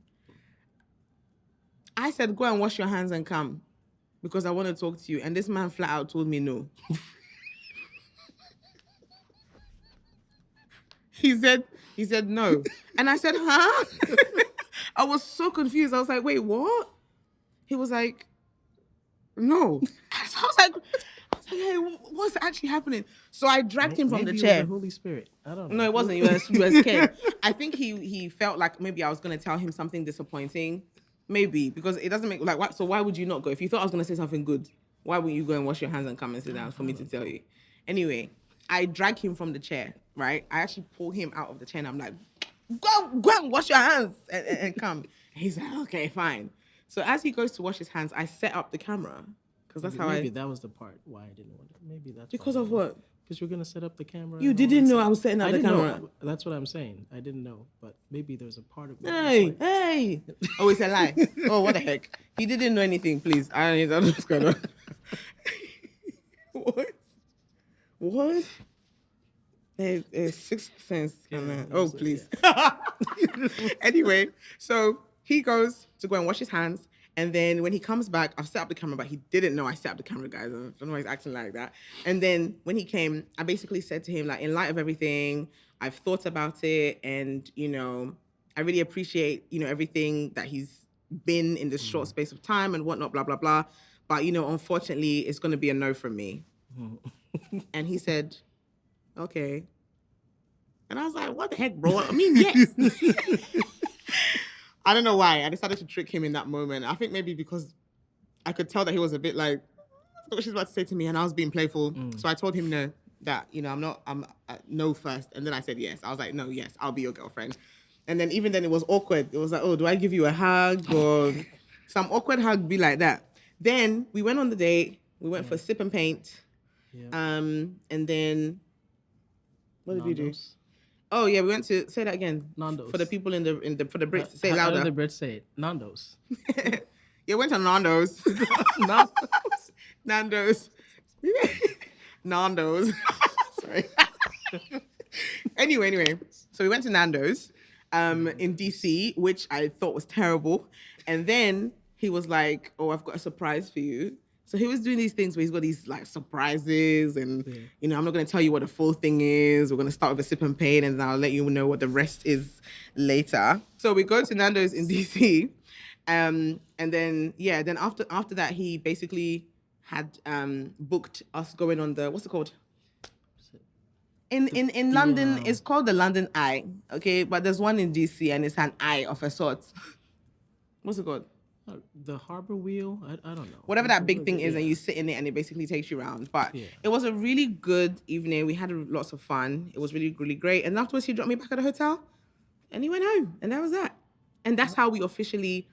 Speaker 3: I said, go and wash your hands and come because I want to talk to you. And this man flat out told me no. He said no. And I said, huh? I was so confused. I was like, wait, what? He was like, no. So I was like, hey, what's actually happening? So I dragged him from the chair.
Speaker 2: It was the Holy Spirit. I don't know.
Speaker 3: No, it wasn't. You were scared. I think he felt like maybe I was going to tell him something disappointing. Maybe, because it doesn't make, like, so why would you not go? If you thought I was going to say something good, why would you go and wash your hands and come and sit down for me to tell you? Anyway, I drag him from the chair, right? I actually pull him out of the chair and I'm like, go and wash your hands and come. And he's like, okay, fine. So as he goes to wash his hands, I set up the camera. Because that's how
Speaker 2: maybe that was the part why I didn't want it. Maybe that's
Speaker 3: because of what?
Speaker 2: Because you're going to set up the camera.
Speaker 3: You didn't know I was setting up the camera.
Speaker 2: That's what I'm saying. I didn't know. But maybe there's a part of me.
Speaker 3: Hey. Oh, it's a lie. Oh, what the heck? He didn't know anything, please. I don't know what's going on. What? There's sixth sense. Oh, please. Anyway, so he goes to go and wash his hands. And then when he comes back, I've set up the camera, but he didn't know I set up the camera, guys. I don't know why he's acting like that. And then when he came, I basically said to him, like, in light of everything, I've thought about it, and I really appreciate, everything that he's been in this short space of time and whatnot, blah, blah, blah. But, unfortunately, it's going to be a no from me. And he said, okay. And I was like, what the heck, bro? I mean, yes. I don't know why. I decided to trick him in that moment. I think maybe because I could tell that he was a bit like, what she's about to say to me, and I was being playful. So I told him no, that, I'm no first. And then I said yes. I was like, no, yes, I'll be your girlfriend. And then even then it was awkward. It was like, oh, do I give you a hug or some awkward hug be like that? Then we went on the date. We went for sip and paint. Yeah. And then what did we do? Oh yeah, we went to say that again.
Speaker 2: Nando's.
Speaker 3: For the people in the for the Brits. Say it louder.
Speaker 2: How do the Brits say it? Nando's.
Speaker 3: Yeah, we went to Nando's. Nando's. Nando's. Sorry. Anyway. So we went to Nando's in DC, which I thought was terrible. And then he was like, oh, I've got a surprise for you. So he was doing these things where he's got these like surprises and, I'm not going to tell you what the full thing is. We're going to start with a sip and pain and then I'll let you know what the rest is later. So we go to Nando's in DC. And then, then after that, he basically had booked us going on the, what's it called? In London, it's called the London Eye, okay? But there's one in DC and it's an eye of a sort. What's it called?
Speaker 2: The harbor wheel? I don't know.
Speaker 3: Whatever that big thing is, and you sit in it and it basically takes you around. But it was a really good evening. We had lots of fun. It was really, really great. And afterwards, he dropped me back at the hotel and he went home. And that was that. And that's how we officially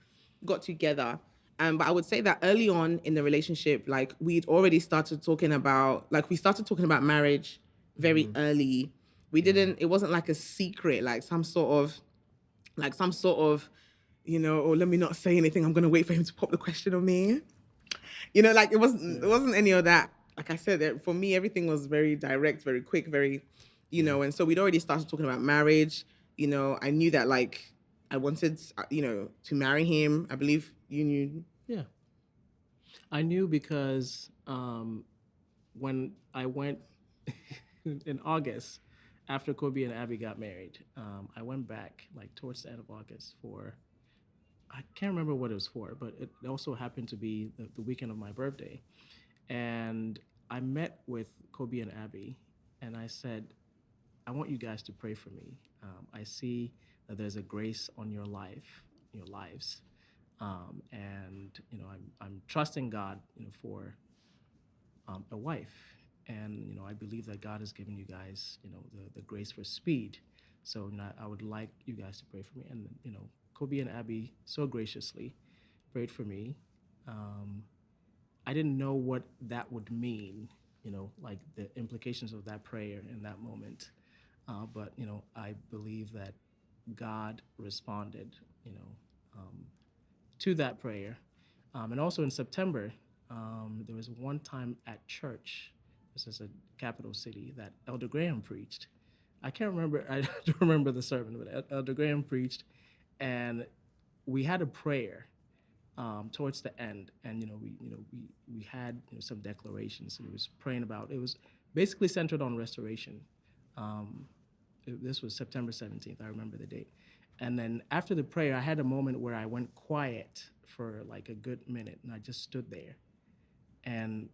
Speaker 3: got together. But I would say that early on in the relationship, like we'd already started talking about, marriage very early. We didn't, it wasn't like a secret, like some sort of, or let me not say anything. I'm going to wait for him to pop the question on me. It wasn't any of that. Like I said, for me, everything was very direct, very quick, very, and so we'd already started talking about marriage. I knew that like I wanted, to marry him. I believe you knew.
Speaker 2: Yeah. I knew because when I went in August, after Kobe and Abby got married, I went back like towards the end of August for, I can't remember what it was for, but it also happened to be the weekend of my birthday. And I met with Kobe and Abby, and I said, I want you guys to pray for me. I see that there's a grace on your lives. And, I'm trusting God, for a wife. And, I believe that God has given you guys, the grace for speed. So I would like you guys to pray for me. And, Kobe and Abby so graciously prayed for me. I didn't know what that would mean, like the implications of that prayer in that moment. But, I believe that God responded, to that prayer. And also in September, there was one time at church, this is a capital city, that Elder Graham preached. I don't remember the sermon, but Elder Graham preached. And we had a prayer towards the end, and we had some declarations. And it was praying about. It was basically centered on restoration. This was September 17th. I remember the date. And then after the prayer, I had a moment where I went quiet for like a good minute, and I just stood there, and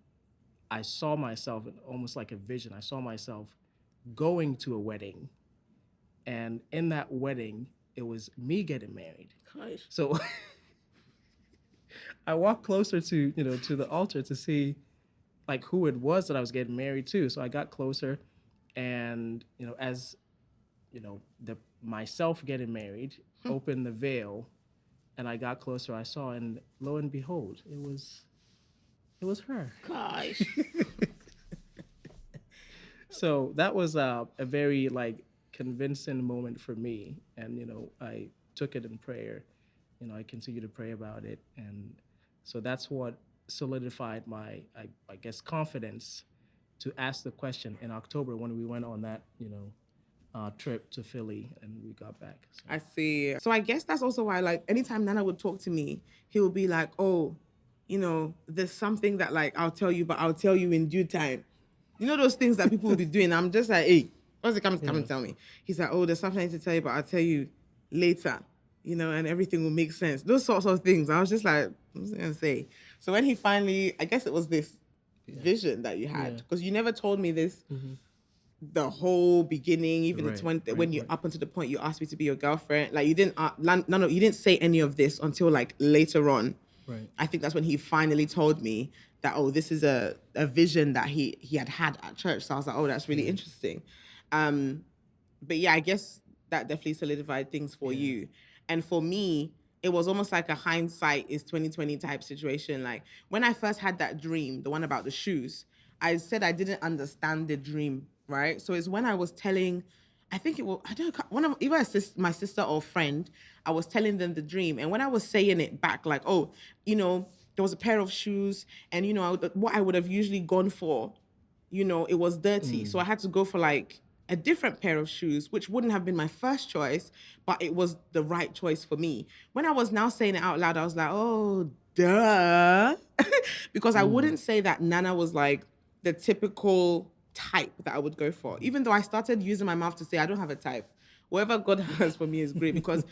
Speaker 2: I saw myself almost like a vision. I saw myself going to a wedding, and in that wedding, it was me getting married.
Speaker 3: Gosh.
Speaker 2: So I walked closer to the altar to see like who it was that I was getting married to. So I got closer, and as myself getting married opened the veil, and I got closer. I saw, and lo and behold, it was her.
Speaker 3: Gosh.
Speaker 2: So that was a very like convincing moment for me, and I took it in prayer. I continued to pray about it, and so that's what solidified my I guess confidence to ask the question in October when we went on that trip to Philly, and we got back. So.
Speaker 3: I see. So I guess that's also why, like, anytime Nana would talk to me, he would be like, oh, there's something that, like, I'll tell you, but I'll tell you in due time. You know those things that people will be doing? I'm just like, hey, what's it? Come and tell me. He's like, oh, there's something I need to tell you, but I'll tell you later, and everything will make sense. Those sorts of things. I was just like, what was I going to say? So when he finally, I guess it was this vision that you had, because you never told me this the whole beginning, even when you up until the point you asked me to be your girlfriend. Like, you didn't, you didn't say any of this until like later on.
Speaker 2: Right.
Speaker 3: I think that's when he finally told me that, oh, this is a vision that he had at church. So I was like, oh, that's really interesting. But yeah, I guess that definitely solidified things for you. And for me, it was almost like a hindsight is 2020 type situation. Like, when I first had that dream, the one about the shoes, I said I didn't understand the dream, right? So it's when I was telling, I think it was, I don't know, one of either my sister or friend, I was telling them the dream. And when I was saying it back, like, oh, there was a pair of shoes, and, what I would have usually gone for, it was dirty. So I had to go for like a different pair of shoes, which wouldn't have been my first choice, but it was the right choice for me. When I was now saying it out loud, I was like, oh, duh. Because I wouldn't say that Nana was like the typical type that I would go for. Even though I started using my mouth to say, I don't have a type. Whatever God has for me is great, because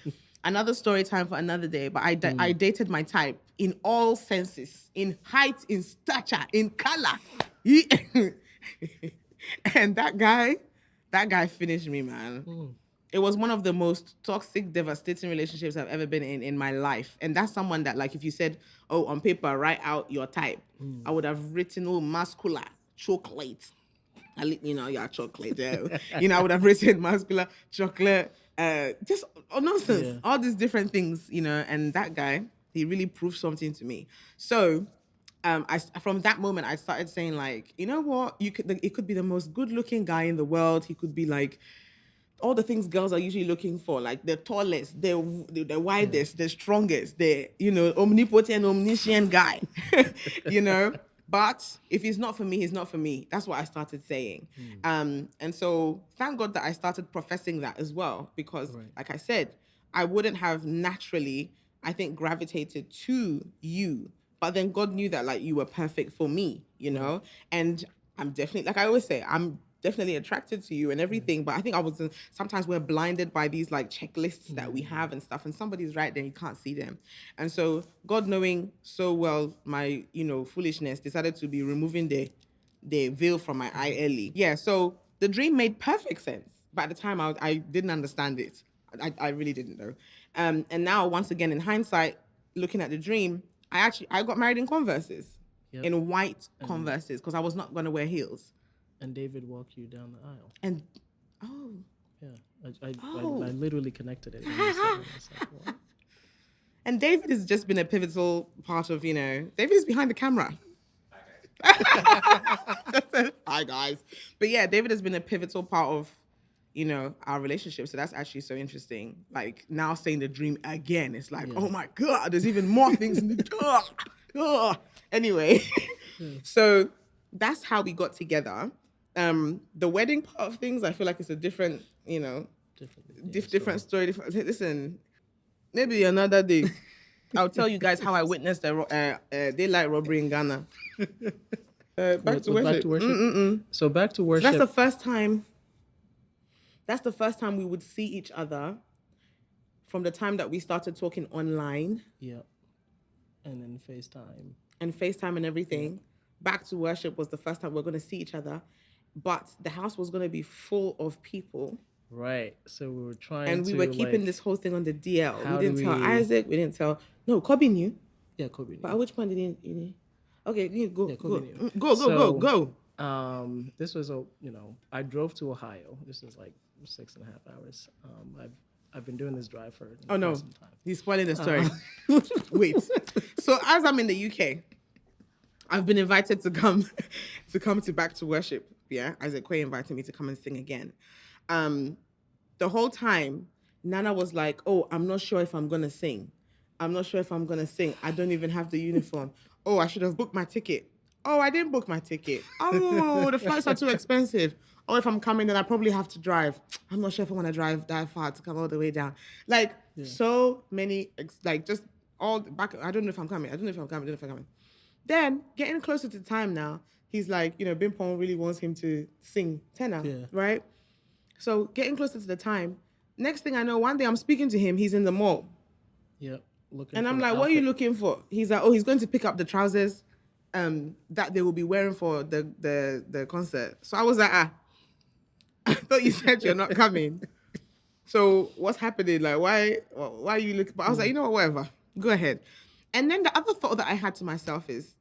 Speaker 3: another story time for another day, but I dated my type in all senses, in height, in stature, in color. And that guy finished me, man. It was one of the most toxic, devastating relationships I've ever been in my life. And that's someone that, like, if you said, oh, on paper, write out your type, I would have written, oh, muscular, chocolate. You're chocolate. I would have written muscular, chocolate, just nonsense, all these different things, and that guy, he really proved something to me. So from that moment, I started saying, like, you know what, it could be the most good-looking guy in the world. He could be like all the things girls are usually looking for, like the tallest, the widest, the strongest, the omnipotent, omniscient guy, But if he's not for me, he's not for me. That's what I started saying. And so thank God that I started professing that as well, because like I said, I wouldn't have naturally, I think, gravitated to you. But then God knew that, like, you were perfect for me, And I'm definitely, like I always say, I'm definitely attracted to you and everything. But I think sometimes we're blinded by these like checklists that we have and stuff, and somebody's right there, you can't see them. And so God, knowing so well my, foolishness, decided to be removing the veil from my eye early. Yeah. So the dream made perfect sense. But at the time I didn't understand it. I really didn't know. And now, once again, in hindsight, looking at the dream, I got married in Converses, in white Converses, because I was not going to wear heels.
Speaker 2: And David walked you down the aisle.
Speaker 3: And,
Speaker 2: I literally connected it. Like,
Speaker 3: and David has just been a pivotal part of, David is behind the camera. Hi, guys. But yeah, David has been a pivotal part of, our relationship. So that's actually so interesting. Like, now saying the dream again, it's like, oh my God, there's even more things in the Anyway, so that's how we got together. The wedding part of things, I feel like it's a different, different story. Listen, maybe another day, I'll tell you guys how I witnessed a daylight robbery in Ghana. Back to worship.
Speaker 2: So back to worship.
Speaker 3: That's the first time. That's the first time we would see each other from the time that we started talking online.
Speaker 2: Yeah. And then FaceTime.
Speaker 3: And FaceTime and everything. Yeah. Back to worship was the first time we were going to see each other. But the house was going to be full of people.
Speaker 2: Right. So we were trying
Speaker 3: and we were keeping this whole thing on the DL. We didn't tell Isaac. We didn't tell... No, Kobe knew.
Speaker 2: Yeah, Kobe knew.
Speaker 3: But at which point did he... Okay, go.
Speaker 2: Yeah, Kobe knew.
Speaker 3: Go.
Speaker 2: This was, I drove to Ohio. This was like 6.5 hours. I've been doing this drive for some time.
Speaker 3: He's spoiling the story. Wait. So as I'm in the UK, I've been invited to come to Back to Worship. Yeah, Isaac Quay invited me to come and sing again. The whole time, Nana was like, oh, I'm not sure if I'm going to sing. I don't even have the uniform. Oh, I should have booked my ticket. Oh, I didn't book my ticket. Oh, the flights are too expensive.
Speaker 1: or if I'm coming, then I probably have to drive. I'm not sure if I want to drive that far to come all the way down. Like so many, like just all back. I don't know if I'm coming. I don't know if I'm coming. Then getting closer to time now, he's like, Bimpong really wants him to sing tenor, right? So getting closer to the time. Next thing I know, one day I'm speaking to him. He's in the mall.
Speaker 2: Yep.
Speaker 1: And I'm like, what are you looking for? He's like, he's going to pick up the trousers that they will be wearing for the concert. So I was like, I thought you said you're not coming. So what's happening? Like, why are you looking? But I was like, whatever. Go ahead. And then the other thought that I had to myself is,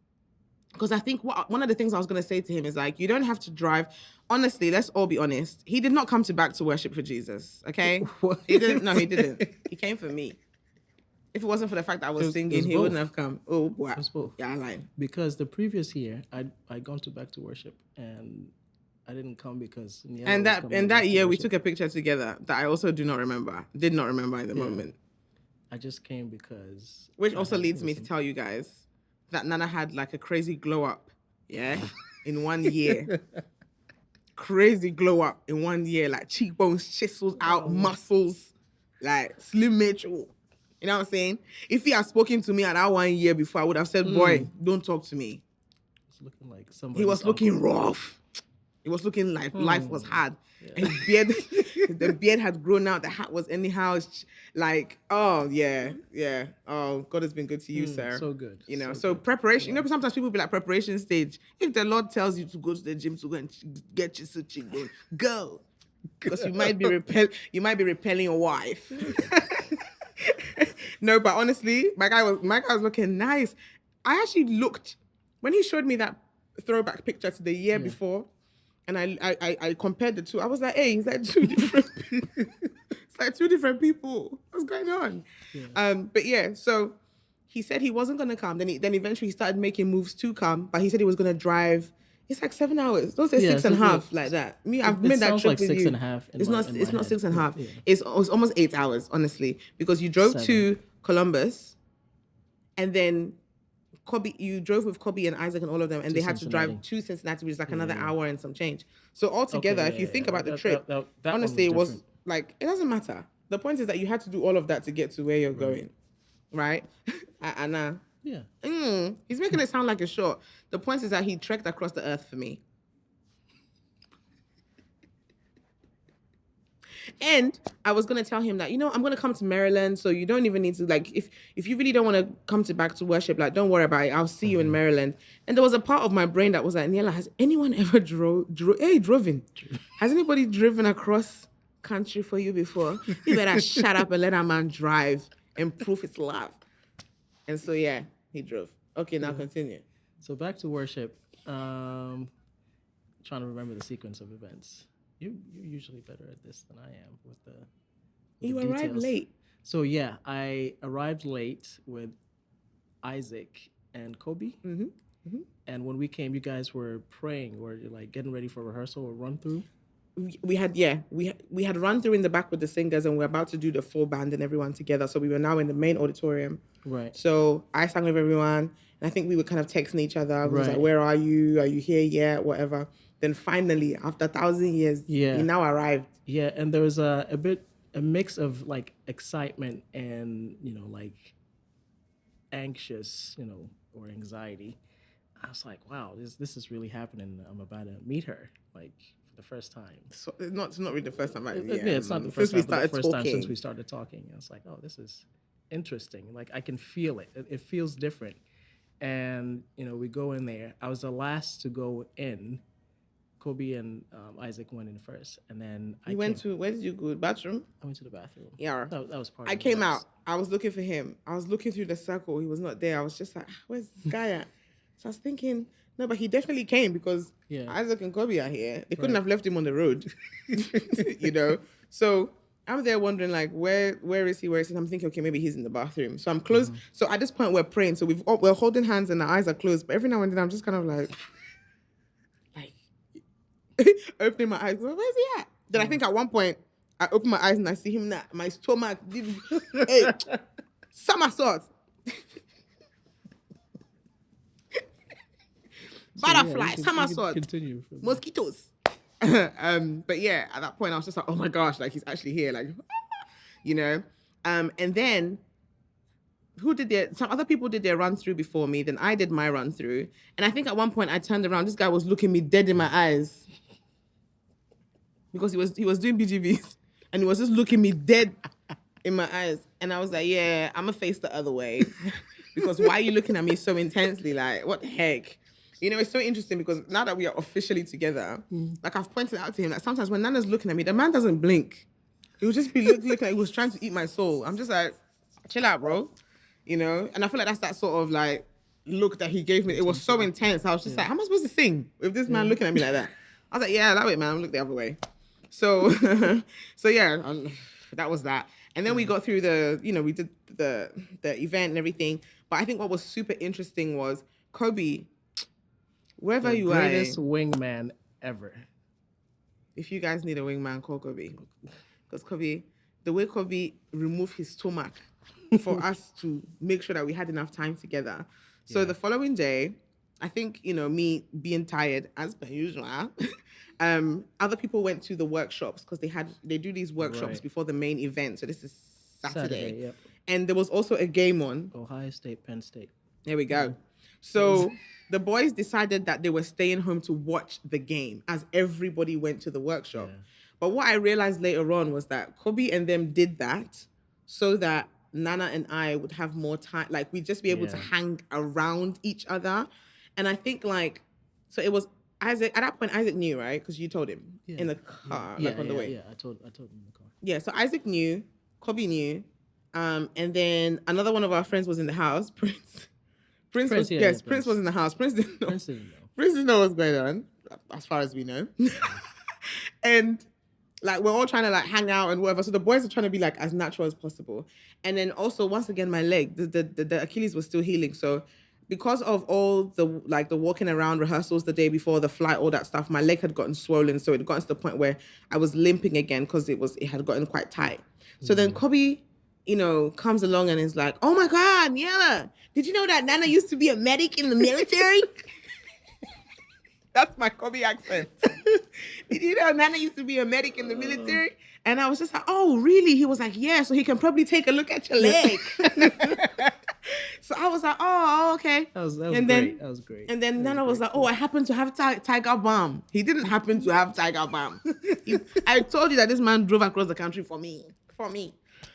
Speaker 1: because I think one of the things I was going to say to him is like, you don't have to drive. Honestly, let's all be honest. He did not come back to worship for Jesus, okay? He didn't. No, he didn't. He came for me. If it wasn't for the fact that I was singing, he wouldn't have come. Oh, wow.
Speaker 2: It was both.
Speaker 1: Yeah, I lied.
Speaker 2: Because the previous year, I'd gone back to worship, and I didn't come because Niiella
Speaker 1: and that year we took a picture together that I also did not remember in the moment.
Speaker 2: I just came because...
Speaker 1: Which also leads me to tell you guys that Nana had like a crazy glow up, in 1 year. Crazy glow up in 1 year, like cheekbones chiseled out, muscles, like slim Mitchell. You know what I'm saying? If he had spoken to me at that 1 year before, I would have said, boy, don't talk to me.
Speaker 2: Looking like somebody.
Speaker 1: He was looking rough. It was looking like life was hard. Yeah. And the beard had grown out. The hat was anyhow. Like, oh, yeah. Oh, God has been good to you, sir.
Speaker 2: So good.
Speaker 1: So preparation. Yeah. Sometimes people be like, preparation stage. If the Lord tells you to go to the gym to go and get your sushi, go. Because you might be repelling your wife. No, but honestly, my guy was looking nice. I actually looked, when he showed me that throwback picture to the year before, and I compared the two. I was like, hey, it's like two different people. It's like two different people. What's going on? Yeah. But yeah, so he said he wasn't going to come. Then eventually he started making moves to come, but he said he was going to drive. It's like 7 hours. Don't say 6.5 like that. I've made that trip with you. It's not 6.5. Yeah. It's almost 8 hours, honestly, because you drove to Columbus, and then you drove with Kobe and Isaac and all of them, and they had to drive to Cincinnati, which is like another hour and some change. So altogether, if you think about the trip, honestly, it was like, it doesn't matter. The point is that you had to do all of that to get to where you're going, right? Anna.
Speaker 2: Yeah.
Speaker 1: He's making it sound like it's short. The point is that he trekked across the earth for me. And I was going to tell him that, I'm going to come to Maryland, so you don't even need to, like, if you really don't want to come back to worship, like, don't worry about it. I'll see you in Maryland. And there was a part of my brain that was like, Niiella, has anyone ever driven? Has anybody driven across country for you before? You better shut up and let that man drive and prove his love. And so, yeah, he drove. Okay, now continue.
Speaker 2: So back to worship. Trying to remember the sequence of events. You're usually better at this than I am with the
Speaker 1: You arrived late.
Speaker 2: So yeah, I arrived late with Isaac and Kobe. Mm-hmm. Mm-hmm. And when we came, you guys were praying, or like getting ready for rehearsal or run through.
Speaker 1: We had run through in the back with the singers, and we're about to do the full band and everyone together. So we were now in the main auditorium.
Speaker 2: Right.
Speaker 1: So I sang with everyone, and I think we were kind of texting each other. We was like, "Where are you? Are you here yet? Whatever." Then finally, after 1,000 years, he now arrived.
Speaker 2: Yeah, and there was a mix of like excitement and like anxious, or anxiety. I was like, wow, this is really happening. I'm about to meet her, like, for the first time.
Speaker 1: So it's not really the first time.
Speaker 2: It's not the first time, but the first time since we started talking. I was like, oh, this is interesting. Like, I can feel it. It feels different. And, we go in there. I was the last to go in. Kobe and Isaac went in first, and then
Speaker 1: where did you go? Bathroom?
Speaker 2: I went to the bathroom.
Speaker 1: Yeah.
Speaker 2: That was part of it.
Speaker 1: I came out. I was looking for him. I was looking through the circle. He was not there. I was just like, where's this guy at? So I was thinking, no, but he definitely came because Isaac and Kobe are here. They couldn't have left him on the road, So I'm there wondering, like, where is he? Where is he? I'm thinking, okay, maybe he's in the bathroom. So I'm close. Mm-hmm. So at this point, we're praying. So we're holding hands and our eyes are closed. But every now and then, I'm just kind of like opening my eyes. Where's he at? Then I think at one point, I open my eyes and I see him now. My stomach did, hey, somersault. Butterfly, somersault.
Speaker 2: Continue.
Speaker 1: Mosquitoes.
Speaker 3: But yeah, at that point, I was just like, oh my gosh, like he's actually here, like, you know. And then some other people did their run through before me. Then I did my run through, and I think at one point I turned around. This guy was looking me dead in my eyes because he was doing BGVs, and he was just looking me dead in my eyes, and I was like, yeah, I'm gonna face the other way because why are you looking at me so intensely? Like, what the heck? You know, it's so interesting because now that we are officially together, like I've pointed out to him that sometimes when Nana's looking at me, the man doesn't blink. He would just be looking like he was trying to eat my soul. I'm just like, chill out, bro. You know? And I feel like that's that sort of like look that he gave me. It was so intense. I was just like, how am I supposed to sing with this man looking at me like that? I was like, yeah, that way, man. Look the other way. So, that was that. And then we got through we did the event and everything. But I think what was super interesting was Kobe, wherever you are.
Speaker 2: Greatest wingman ever.
Speaker 3: If you guys need a wingman, call Kobe. Because Kobe, the way Kobe removed his stomach for us to make sure that we had enough time together. So the following day, I think, me being tired as per usual, other people went to the workshops because they do these workshops before the main event. So this is Saturday.
Speaker 2: Yep.
Speaker 3: And there was also a game on.
Speaker 2: Ohio State, Penn State.
Speaker 3: There we go. So the boys decided that they were staying home to watch the game as everybody went to the workshop. Yeah. But what I realized later on was that Kobe and them did that so that Nana and I would have more time. Like, we'd just be able to hang around each other. And I think, so it was Isaac. At that point, Isaac knew, right? Because you told him in the car, on the way.
Speaker 2: Yeah, I told him in the car.
Speaker 3: Yeah, so Isaac knew, Kobe knew. And then another one of our friends was in the house, Prince. Prince was in the house. Prince didn't know. Prince didn't know what's going on, as far as we know. And we're all trying to hang out and whatever. So the boys are trying to be as natural as possible. And then also, once again, my leg, the Achilles was still healing. So because of all the walking around rehearsals the day before the flight, all that stuff, my leg had gotten swollen. So it had gotten to the point where I was limping again because it had gotten quite tight. So then Kobe, comes along and is like, oh my God, Niiella, did you know that Nana used to be a medic in the military? That's my Kobe accent. Did you know Nana used to be a medic in the military? And I was just like, oh, really? He was like, yeah, so he can probably take a look at your leg. So I was like, oh, okay.
Speaker 2: That was great.
Speaker 3: And then Nana was like, oh, I happen to have Tiger Balm. He didn't happen to have Tiger Balm. I told you that this man drove across the country for me.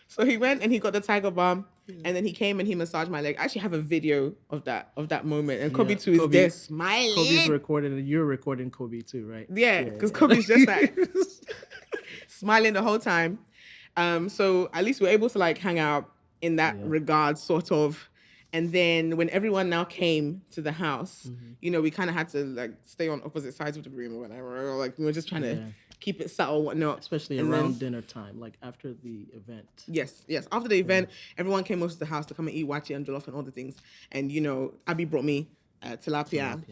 Speaker 3: So he went and he got the Tiger Balm, and then he came and he massaged my leg. I actually have a video of that moment, and Kobe too is there smiling.
Speaker 2: Kobe's recording, and you're recording Kobe too, right?
Speaker 3: Yeah, because Kobe's just smiling the whole time. So at least we're able to hang out in that regard, sort of. And then when everyone now came to the house, we kind of had to stay on opposite sides of the room or whatever. Or, we were just trying to keep it subtle, whatnot.
Speaker 2: Especially around dinner time, after the event.
Speaker 3: Yes. After the event, everyone came over to the house to come and eat wachi and jollof and all the things. And, Abby brought me tilapia.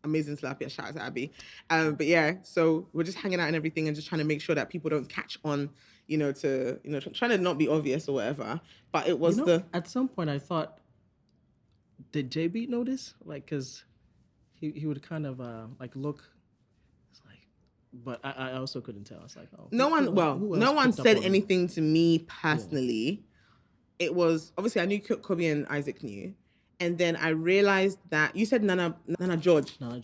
Speaker 3: Amazing tilapia. Shout out to Abby. But yeah, so we're just hanging out and everything and just trying to make sure that people don't catch on, trying to not be obvious or whatever. But it was
Speaker 2: at some point I thought, did JB notice? Because he would kind of look. But I also couldn't tell. I was like, oh.
Speaker 3: No one said anything to me personally. Yeah. It was, obviously I knew Kobe and Isaac knew. And then I realized that, you said Nana George. Nana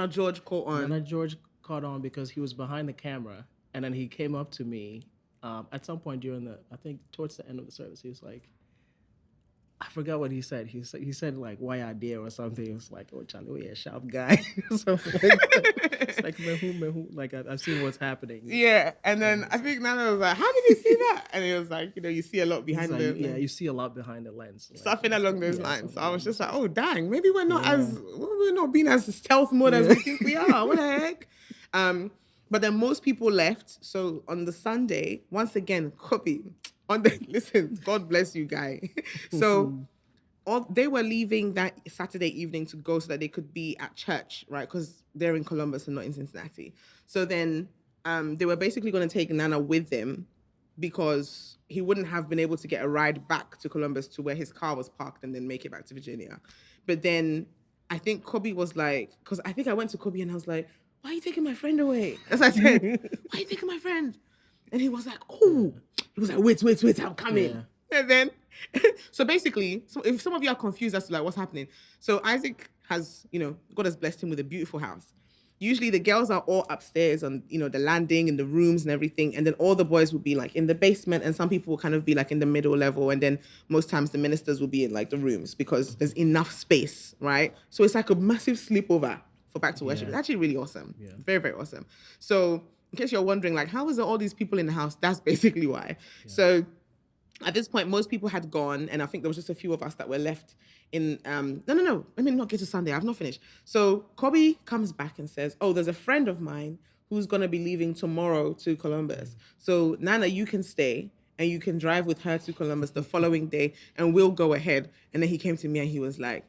Speaker 3: George caught on.
Speaker 2: Nana George caught on because he was behind the camera. And then he came up to me at some point I think towards the end of the service, he was like, I forgot what he said. He said why I dare or something. It was like, oh, Charlie, we a sharp guy. It's mehu. I've seen what's happening.
Speaker 3: Yeah. And then I think Nana was like, how did you see that? And it was like, you see a lot behind the lens.
Speaker 2: Yeah, you see a lot behind the lens.
Speaker 3: Something along those lines. So I was just like, oh, dang, maybe we're not being as stealth mode as we think we are. What the heck? But then most people left. So on the Sunday, once again, Kobe. Listen, God bless you, guy. So they were leaving that Saturday evening to go so that they could be at church, right? Because they're in Columbus and not in Cincinnati. So then they were basically going to take Nana with them because he wouldn't have been able to get a ride back to Columbus to where his car was parked and then make it back to Virginia. But then I think Kobe was like, because I think I went to Kobe and I was like, why are you taking my friend away? That's what I said. Why are you taking my friend? And he was like, oh. He was like, wait, I'm coming. Yeah. And then, so basically, so if some of you are confused as to like what's happening, so Isaac has, God has blessed him with a beautiful house. Usually the girls are all upstairs on, the landing and the rooms and everything. And then all the boys will be like in the basement, and some people will kind of be like in the middle level. And then most times the ministers will be in like the rooms because there's enough space, right? So it's like a massive sleepover for back to worship. It's actually really awesome. Yeah. Very, very awesome. So in case you're wondering, like, how is there all these people in the house? That's basically why. Yeah. So at this point, most people had gone, and I think there was just a few of us that were left in, no. Let me not get to Sunday. I've not finished. So Kobe comes back and says, oh, there's a friend of mine who's going to be leaving tomorrow to Columbus. So Nana, you can stay and you can drive with her to Columbus the following day and we'll go ahead. And then he came to me and he was like,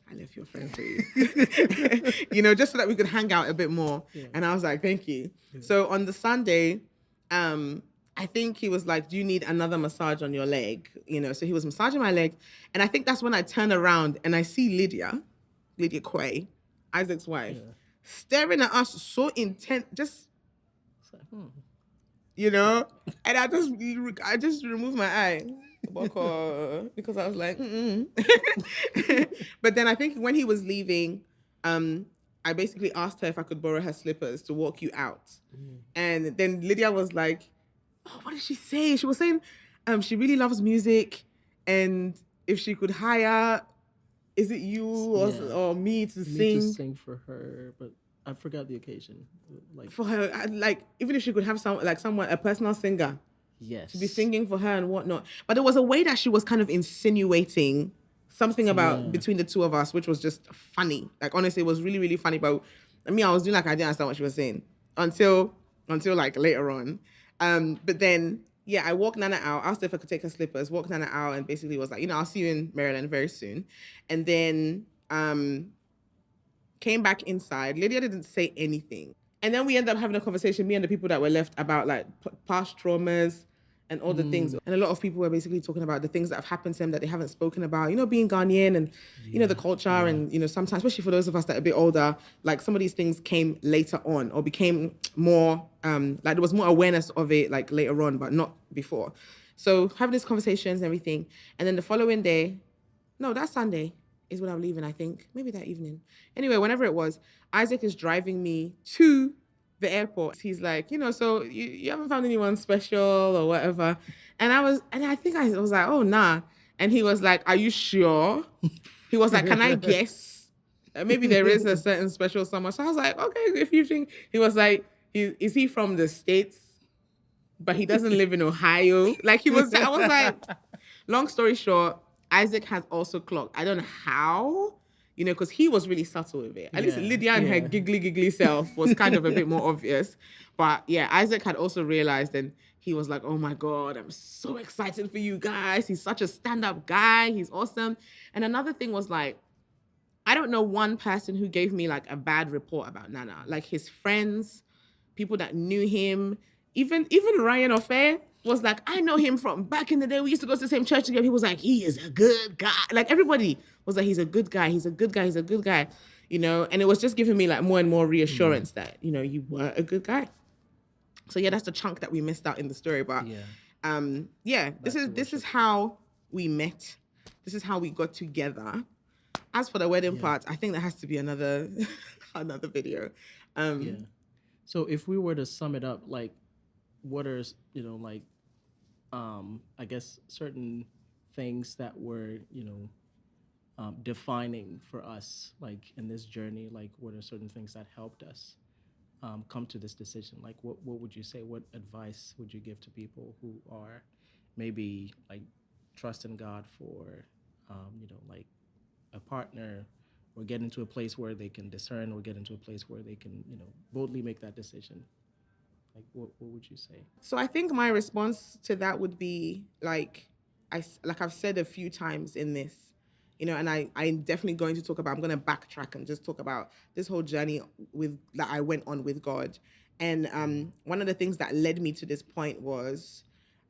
Speaker 3: I left your friend for you. Just so that we could hang out a bit more. Yeah. And I was like, thank you. Yeah. So on the Sunday, I think he was like, do you need another massage on your leg? So he was massaging my leg. And I think that's when I turn around and I see Lydia Quay, Isaac's wife, staring at us so intent, just, and I just removed my eye. Because I was like, But then I think when he was leaving, I basically asked her if I could borrow her slippers to walk you out. And then Lydia was like, oh, what did she say? She was saying she really loves music, and if she could hire, is it you or me to sing?
Speaker 2: To sing for her, but I forgot the occasion. Like
Speaker 3: for her, like even if she could have someone, a personal singer.
Speaker 2: Yes.
Speaker 3: To be singing for her and whatnot. But there was a way that she was kind of insinuating something about between the two of us, which was just funny. Like, honestly, it was really, really funny. But I was doing like I didn't understand what she was saying until like later on. But then, I walked Nana out, asked her if I could take her slippers, walked Nana out, and basically was like, I'll see you in Maryland very soon. And then came back inside. Lydia didn't say anything. And then we ended up having a conversation, me and the people that were left, about like past traumas and all the things. And a lot of people were basically talking about the things that have happened to them that they haven't spoken about, being Ghanaian and, the culture and, sometimes, especially for those of us that are a bit older, like some of these things came later on or became more, like there was more awareness of it like later on, but not before. So having these conversations and everything. And then the following day, no, that Sunday is when I'm leaving, I think. Maybe that evening. Anyway, whenever it was, Isaac is driving me to the airport. He's like, so you haven't found anyone special or whatever. And I think I was like, oh, nah. And he was like, are you sure? He was like, can I guess? Maybe there is a certain special someone. So I was like, okay, if you think. He was like, is he from the States? But he doesn't live in Ohio. Like I was like, long story short, Isaac has also clocked. I don't know how. Because he was really subtle with it. At least Lydia and her giggly self was kind of a bit more obvious. But Isaac had also realized, and he was like, oh my God, I'm so excited for you guys. He's such a stand-up guy. He's awesome. And another thing was like, I don't know one person who gave me like a bad report about Nana. Like his friends, people that knew him, even Ryan Ofe was like, I know him from back in the day. We used to go to the same church together. He was like, he is a good guy. Like everybody was like, he's a good guy. He's a good guy. He's a good guy. And it was just giving me like more and more reassurance that, you were a good guy. So that's the chunk that we missed out in the story. But this is how we met. This is how we got together. As for the wedding part, I think that has to be another video.
Speaker 2: So if we were to sum it up, like, what are, I guess certain things that were, defining for us, like in this journey, like what are certain things that helped us come to this decision? Like what would you say? What advice would you give to people who are maybe like trusting God for, like a partner, or get into a place where they can discern, or get into a place where they can, boldly make that decision? Like, what would you say?
Speaker 3: So I think my response to that would be like I've said a few times in this, and I'm definitely going to talk about, I'm going to backtrack and just talk about this whole journey that I went on with God. And one of the things that led me to this point was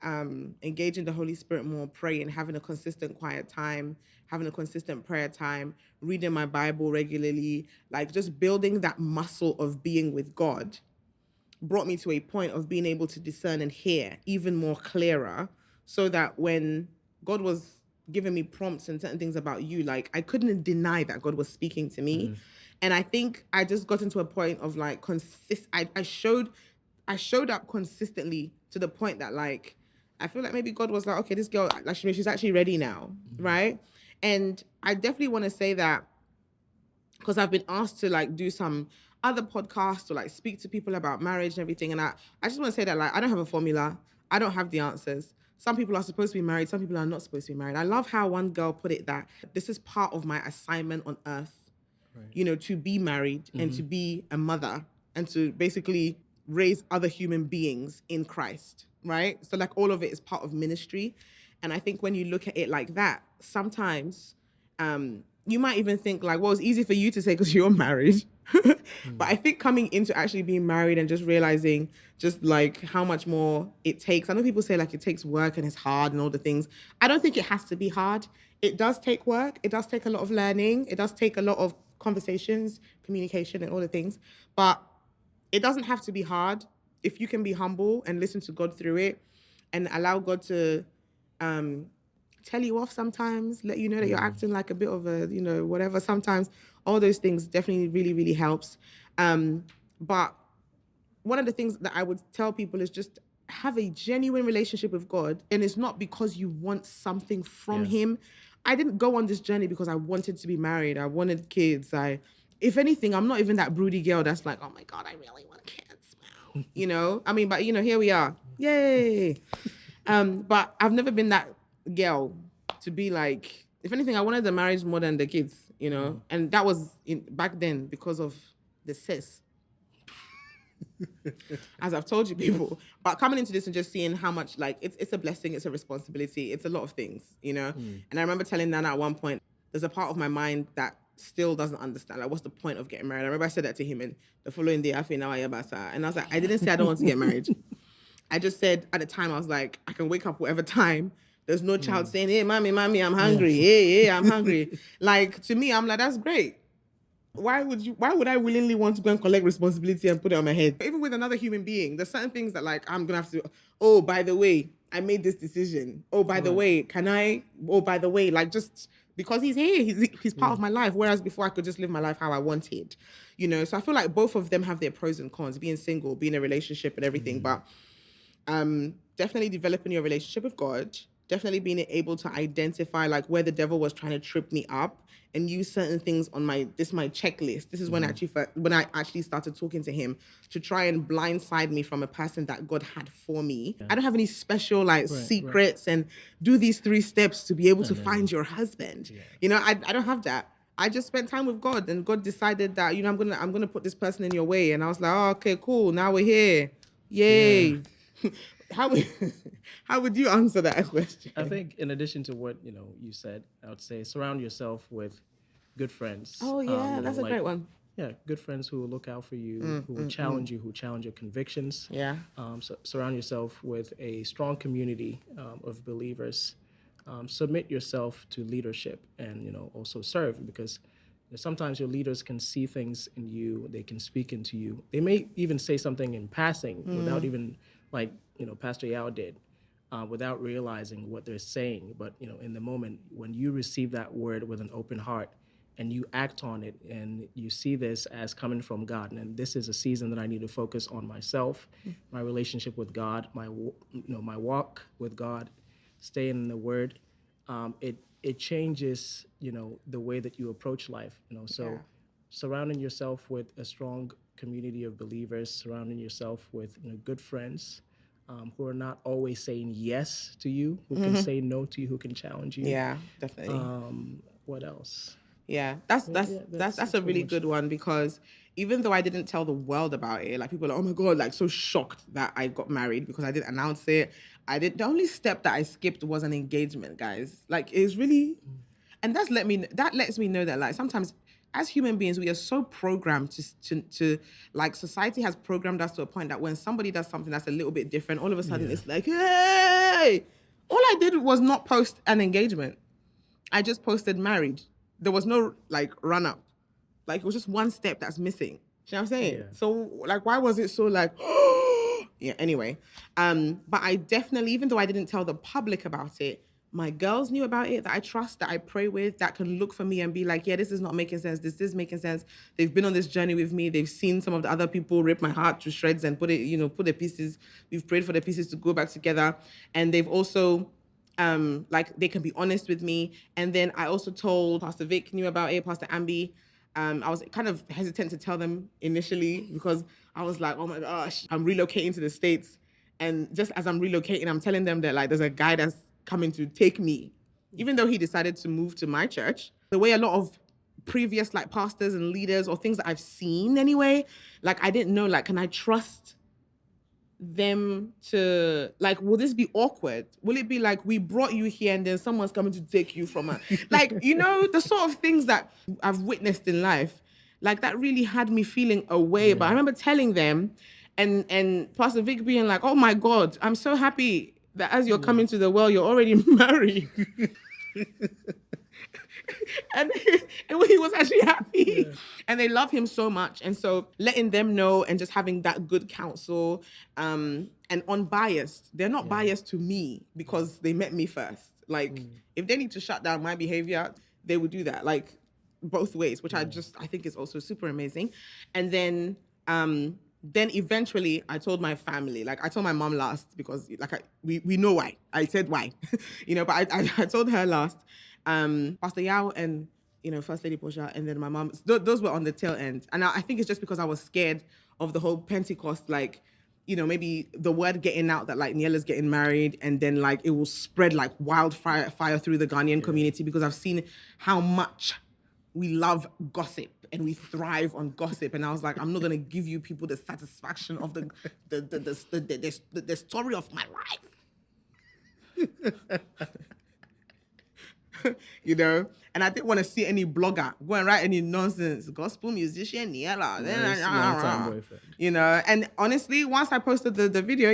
Speaker 3: engaging the Holy Spirit more, praying, having a consistent quiet time, having a consistent prayer time, reading my Bible regularly, like just building that muscle of being with God brought me to a point of being able to discern and hear even more clearer, so that when God was giving me prompts and certain things about you, like I couldn't deny that God was speaking to me. And I think I just got into a point of like I showed up consistently to the point that like I feel like maybe God was like, okay, this girl, like she's actually ready now, right? And I definitely want to say that because I've been asked to like do some other podcasts or like speak to people about marriage and everything. And I just want to say that like I don't have a formula. I don't have the answers. Some people are supposed to be married. Some people are not supposed to be married. I love how one girl put it that this is part of my assignment on earth, you know, to be married and to be a mother and to basically raise other human beings in Christ, right? So like all of it is part of ministry. And I think when you look at it like that, sometimes you might even think like, well, it's easy for you to say because you're married. But I think coming into actually being married and just realizing just like how much more it takes. I know people say like it takes work and it's hard and all the things. I don't think it has to be hard. It does take work. It does take a lot of learning. It does take a lot of conversations, communication and all the things. But it doesn't have to be hard if you can be humble and listen to God through it and allow God to tell you off sometimes, let you know that you're acting like a bit of a, you know, whatever. Sometimes all those things definitely really, really helps. But one of the things that I would tell people is just have a genuine relationship with God. And it's not because you want something from him. I didn't go on this journey because I wanted to be married. I wanted kids. If anything, I'm not even that broody girl that's like, oh my God, I really want kids. Wow. You know, I mean, but you know, here we are. Yay. But I've never been that girl to be like, if anything, I wanted the marriage more than the kids, you know? And that was back then because of the cis. As I've told you people. But coming into this and just seeing how much, like, it's a blessing, it's a responsibility, it's a lot of things, you know? And I remember telling Nana at one point, there's a part of my mind that still doesn't understand, like, what's the point of getting married? I remember I said that to him, and the following day, I feel now I and I was like, I didn't say I don't want to get married. I just said at the time, I was like, I can wake up whatever time. There's no child saying, hey, mommy, I'm hungry. Hey, I'm hungry. Like, to me, I'm like, that's great. Why would I willingly want to go and collect responsibility and put it on my head? Even with another human being, there's certain things that like, I'm going to have to, oh, by the way, I made this decision. Oh, by the way, can I? Oh, by the way, like just because he's here, he's part of my life. Whereas before I could just live my life how I wanted, you know? So I feel like both of them have their pros and cons, being single, being in a relationship and everything. But definitely developing your relationship with God, definitely being able to identify like where the devil was trying to trip me up and use certain things on my checklist. This is when I actually started talking to him to try and blindside me from a person that God had for me. I don't have any special secrets and do these 3 steps to be able to find your husband. You know, I don't have that. I just spent time with God, and God decided that, you know, I'm gonna put this person in your way. And I was like, oh, okay, cool. Now we're here. Yay. Yeah. How would you answer that question?
Speaker 2: I think in addition to what, you know, you said, I would say surround yourself with good friends.
Speaker 3: Oh yeah, that's a great one.
Speaker 2: Yeah, good friends who will look out for you, who will challenge you, who challenge your convictions.
Speaker 3: Yeah.
Speaker 2: So surround yourself with a strong community of believers. Submit yourself to leadership, and, you know, also serve, because sometimes your leaders can see things in you. They can speak into you. They may even say something in passing without even, like, you know, Pastor Yao did, without realizing what they're saying. But, you know, in the moment when you receive that word with an open heart and you act on it and you see this as coming from God, and this is a season that I need to focus on myself, my relationship with God, my walk with God, staying in the Word, it changes, you know, the way that you approach life, you know. So surrounding yourself with a strong community of believers, surrounding yourself with, you know, good friends who are not always saying yes to you, who can say no to you, who can challenge you.
Speaker 3: Yeah, definitely.
Speaker 2: What else?
Speaker 3: Yeah, that's a really good one, because even though I didn't tell the world about it, like people are like, oh my God, like so shocked that I got married because I didn't announce it. The only step that I skipped was an engagement, guys. Like, it's really, and that lets me know that, like, sometimes as human beings, we are so programmed to like, society has programmed us to a point that when somebody does something that's a little bit different, all of a sudden it's like, Hey, all I did was not post an engagement. I just posted married. There was no like run up. Like it was just one step that's missing. You know what I'm saying?
Speaker 2: Yeah.
Speaker 3: So like, why was it so like, yeah, anyway. But I definitely, even though I didn't tell the public about it, my girls knew about it, that I trust, that I pray with, that can look for me and be like, yeah, this is not making sense. This is making sense. They've been on this journey with me. They've seen some of the other people rip my heart to shreds and put it, put the pieces. We've prayed for the pieces to go back together. And they've also, like they can be honest with me. And then I also told Pastor Vic knew about it, Pastor Ambi. I was kind of hesitant to tell them initially because I was like, oh my gosh, I'm relocating to the States. And just as I'm relocating, I'm telling them that like there's a guy that's coming to take me. Even though he decided to move to my church, the way a lot of previous like pastors and leaders or things that I've seen anyway, like I didn't know, like, can I trust them to like, will this be awkward? Will it be like, we brought you here and then someone's coming to take you from her? Like, the sort of things that I've witnessed in life, like that really had me feeling away. But I remember telling them and Pastor Vic being like, oh my God, I'm so happy that as you're coming to the world, you're already married. and he was actually happy. Yeah. And they love him so much. And so letting them know and just having that good counsel and unbiased. They're not biased to me because they met me first. Like, if they need to shut down my behavior, they would do that. Like, both ways, which I think is also super amazing. And then eventually I told my family, like I told my mom last because like we know why. I said why, but I told her last. Pastor Yao and First Lady Portia, and then my mom. Those were on the tail end, and I think it's just because I was scared of the whole Pentecost, like maybe the word getting out that like Niella's getting married, and then like it will spread like wildfire through the Ghanaian community, because I've seen how much we love gossip and we thrive on gossip, and I was like, I'm not gonna give you people the satisfaction of the story of my life. And I didn't want to see any blogger go and write any nonsense. Gospel musician, Niiella. And honestly, once I posted the video,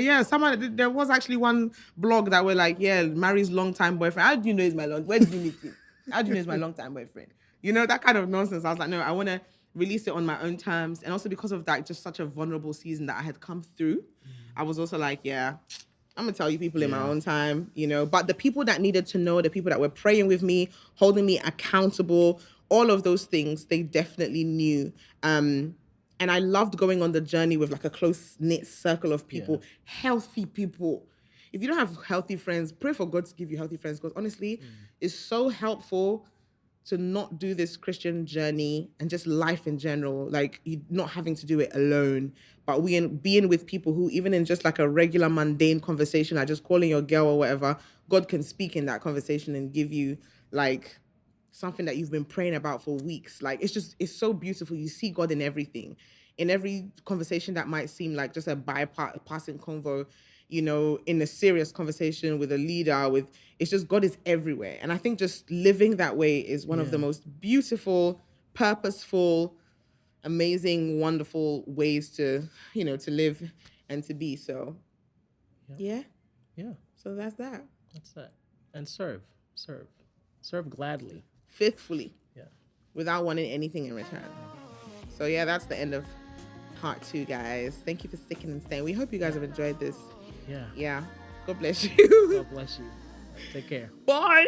Speaker 3: there was actually one blog that were like, Mary's longtime boyfriend. How do you know he's my where did you meet him? How do you know he's my longtime boyfriend? That kind of nonsense. I was like, no, I want to release it on my own terms. And also because of that, just such a vulnerable season that I had come through, I was also like, I'm going to tell you people in my own time, But the people that needed to know, the people that were praying with me, holding me accountable, all of those things, they definitely knew. And I loved going on the journey with like a close-knit circle of people, healthy people. If you don't have healthy friends, pray for God to give you healthy friends, because honestly, it's so helpful to not do this Christian journey and just life in general, like you not having to do it alone, but being with people who, even in just like a regular mundane conversation, like just calling your girl or whatever, God can speak in that conversation and give you like something that you've been praying about for weeks. Like it's so beautiful. You see God in everything. In every conversation that might seem like just a bypassing convo, in a serious conversation with a leader, it's just God is everywhere. And I think just living that way is one of the most beautiful, purposeful, amazing, wonderful ways to live and to be. So, yeah. So that's that.
Speaker 2: That's that. And serve gladly,
Speaker 3: faithfully, without wanting anything in return. So that's the end of part 2, guys. Thank you for sticking and staying. We hope you guys have enjoyed this.
Speaker 2: Yeah.
Speaker 3: God bless you.
Speaker 2: God bless you. Take care.
Speaker 3: Bye.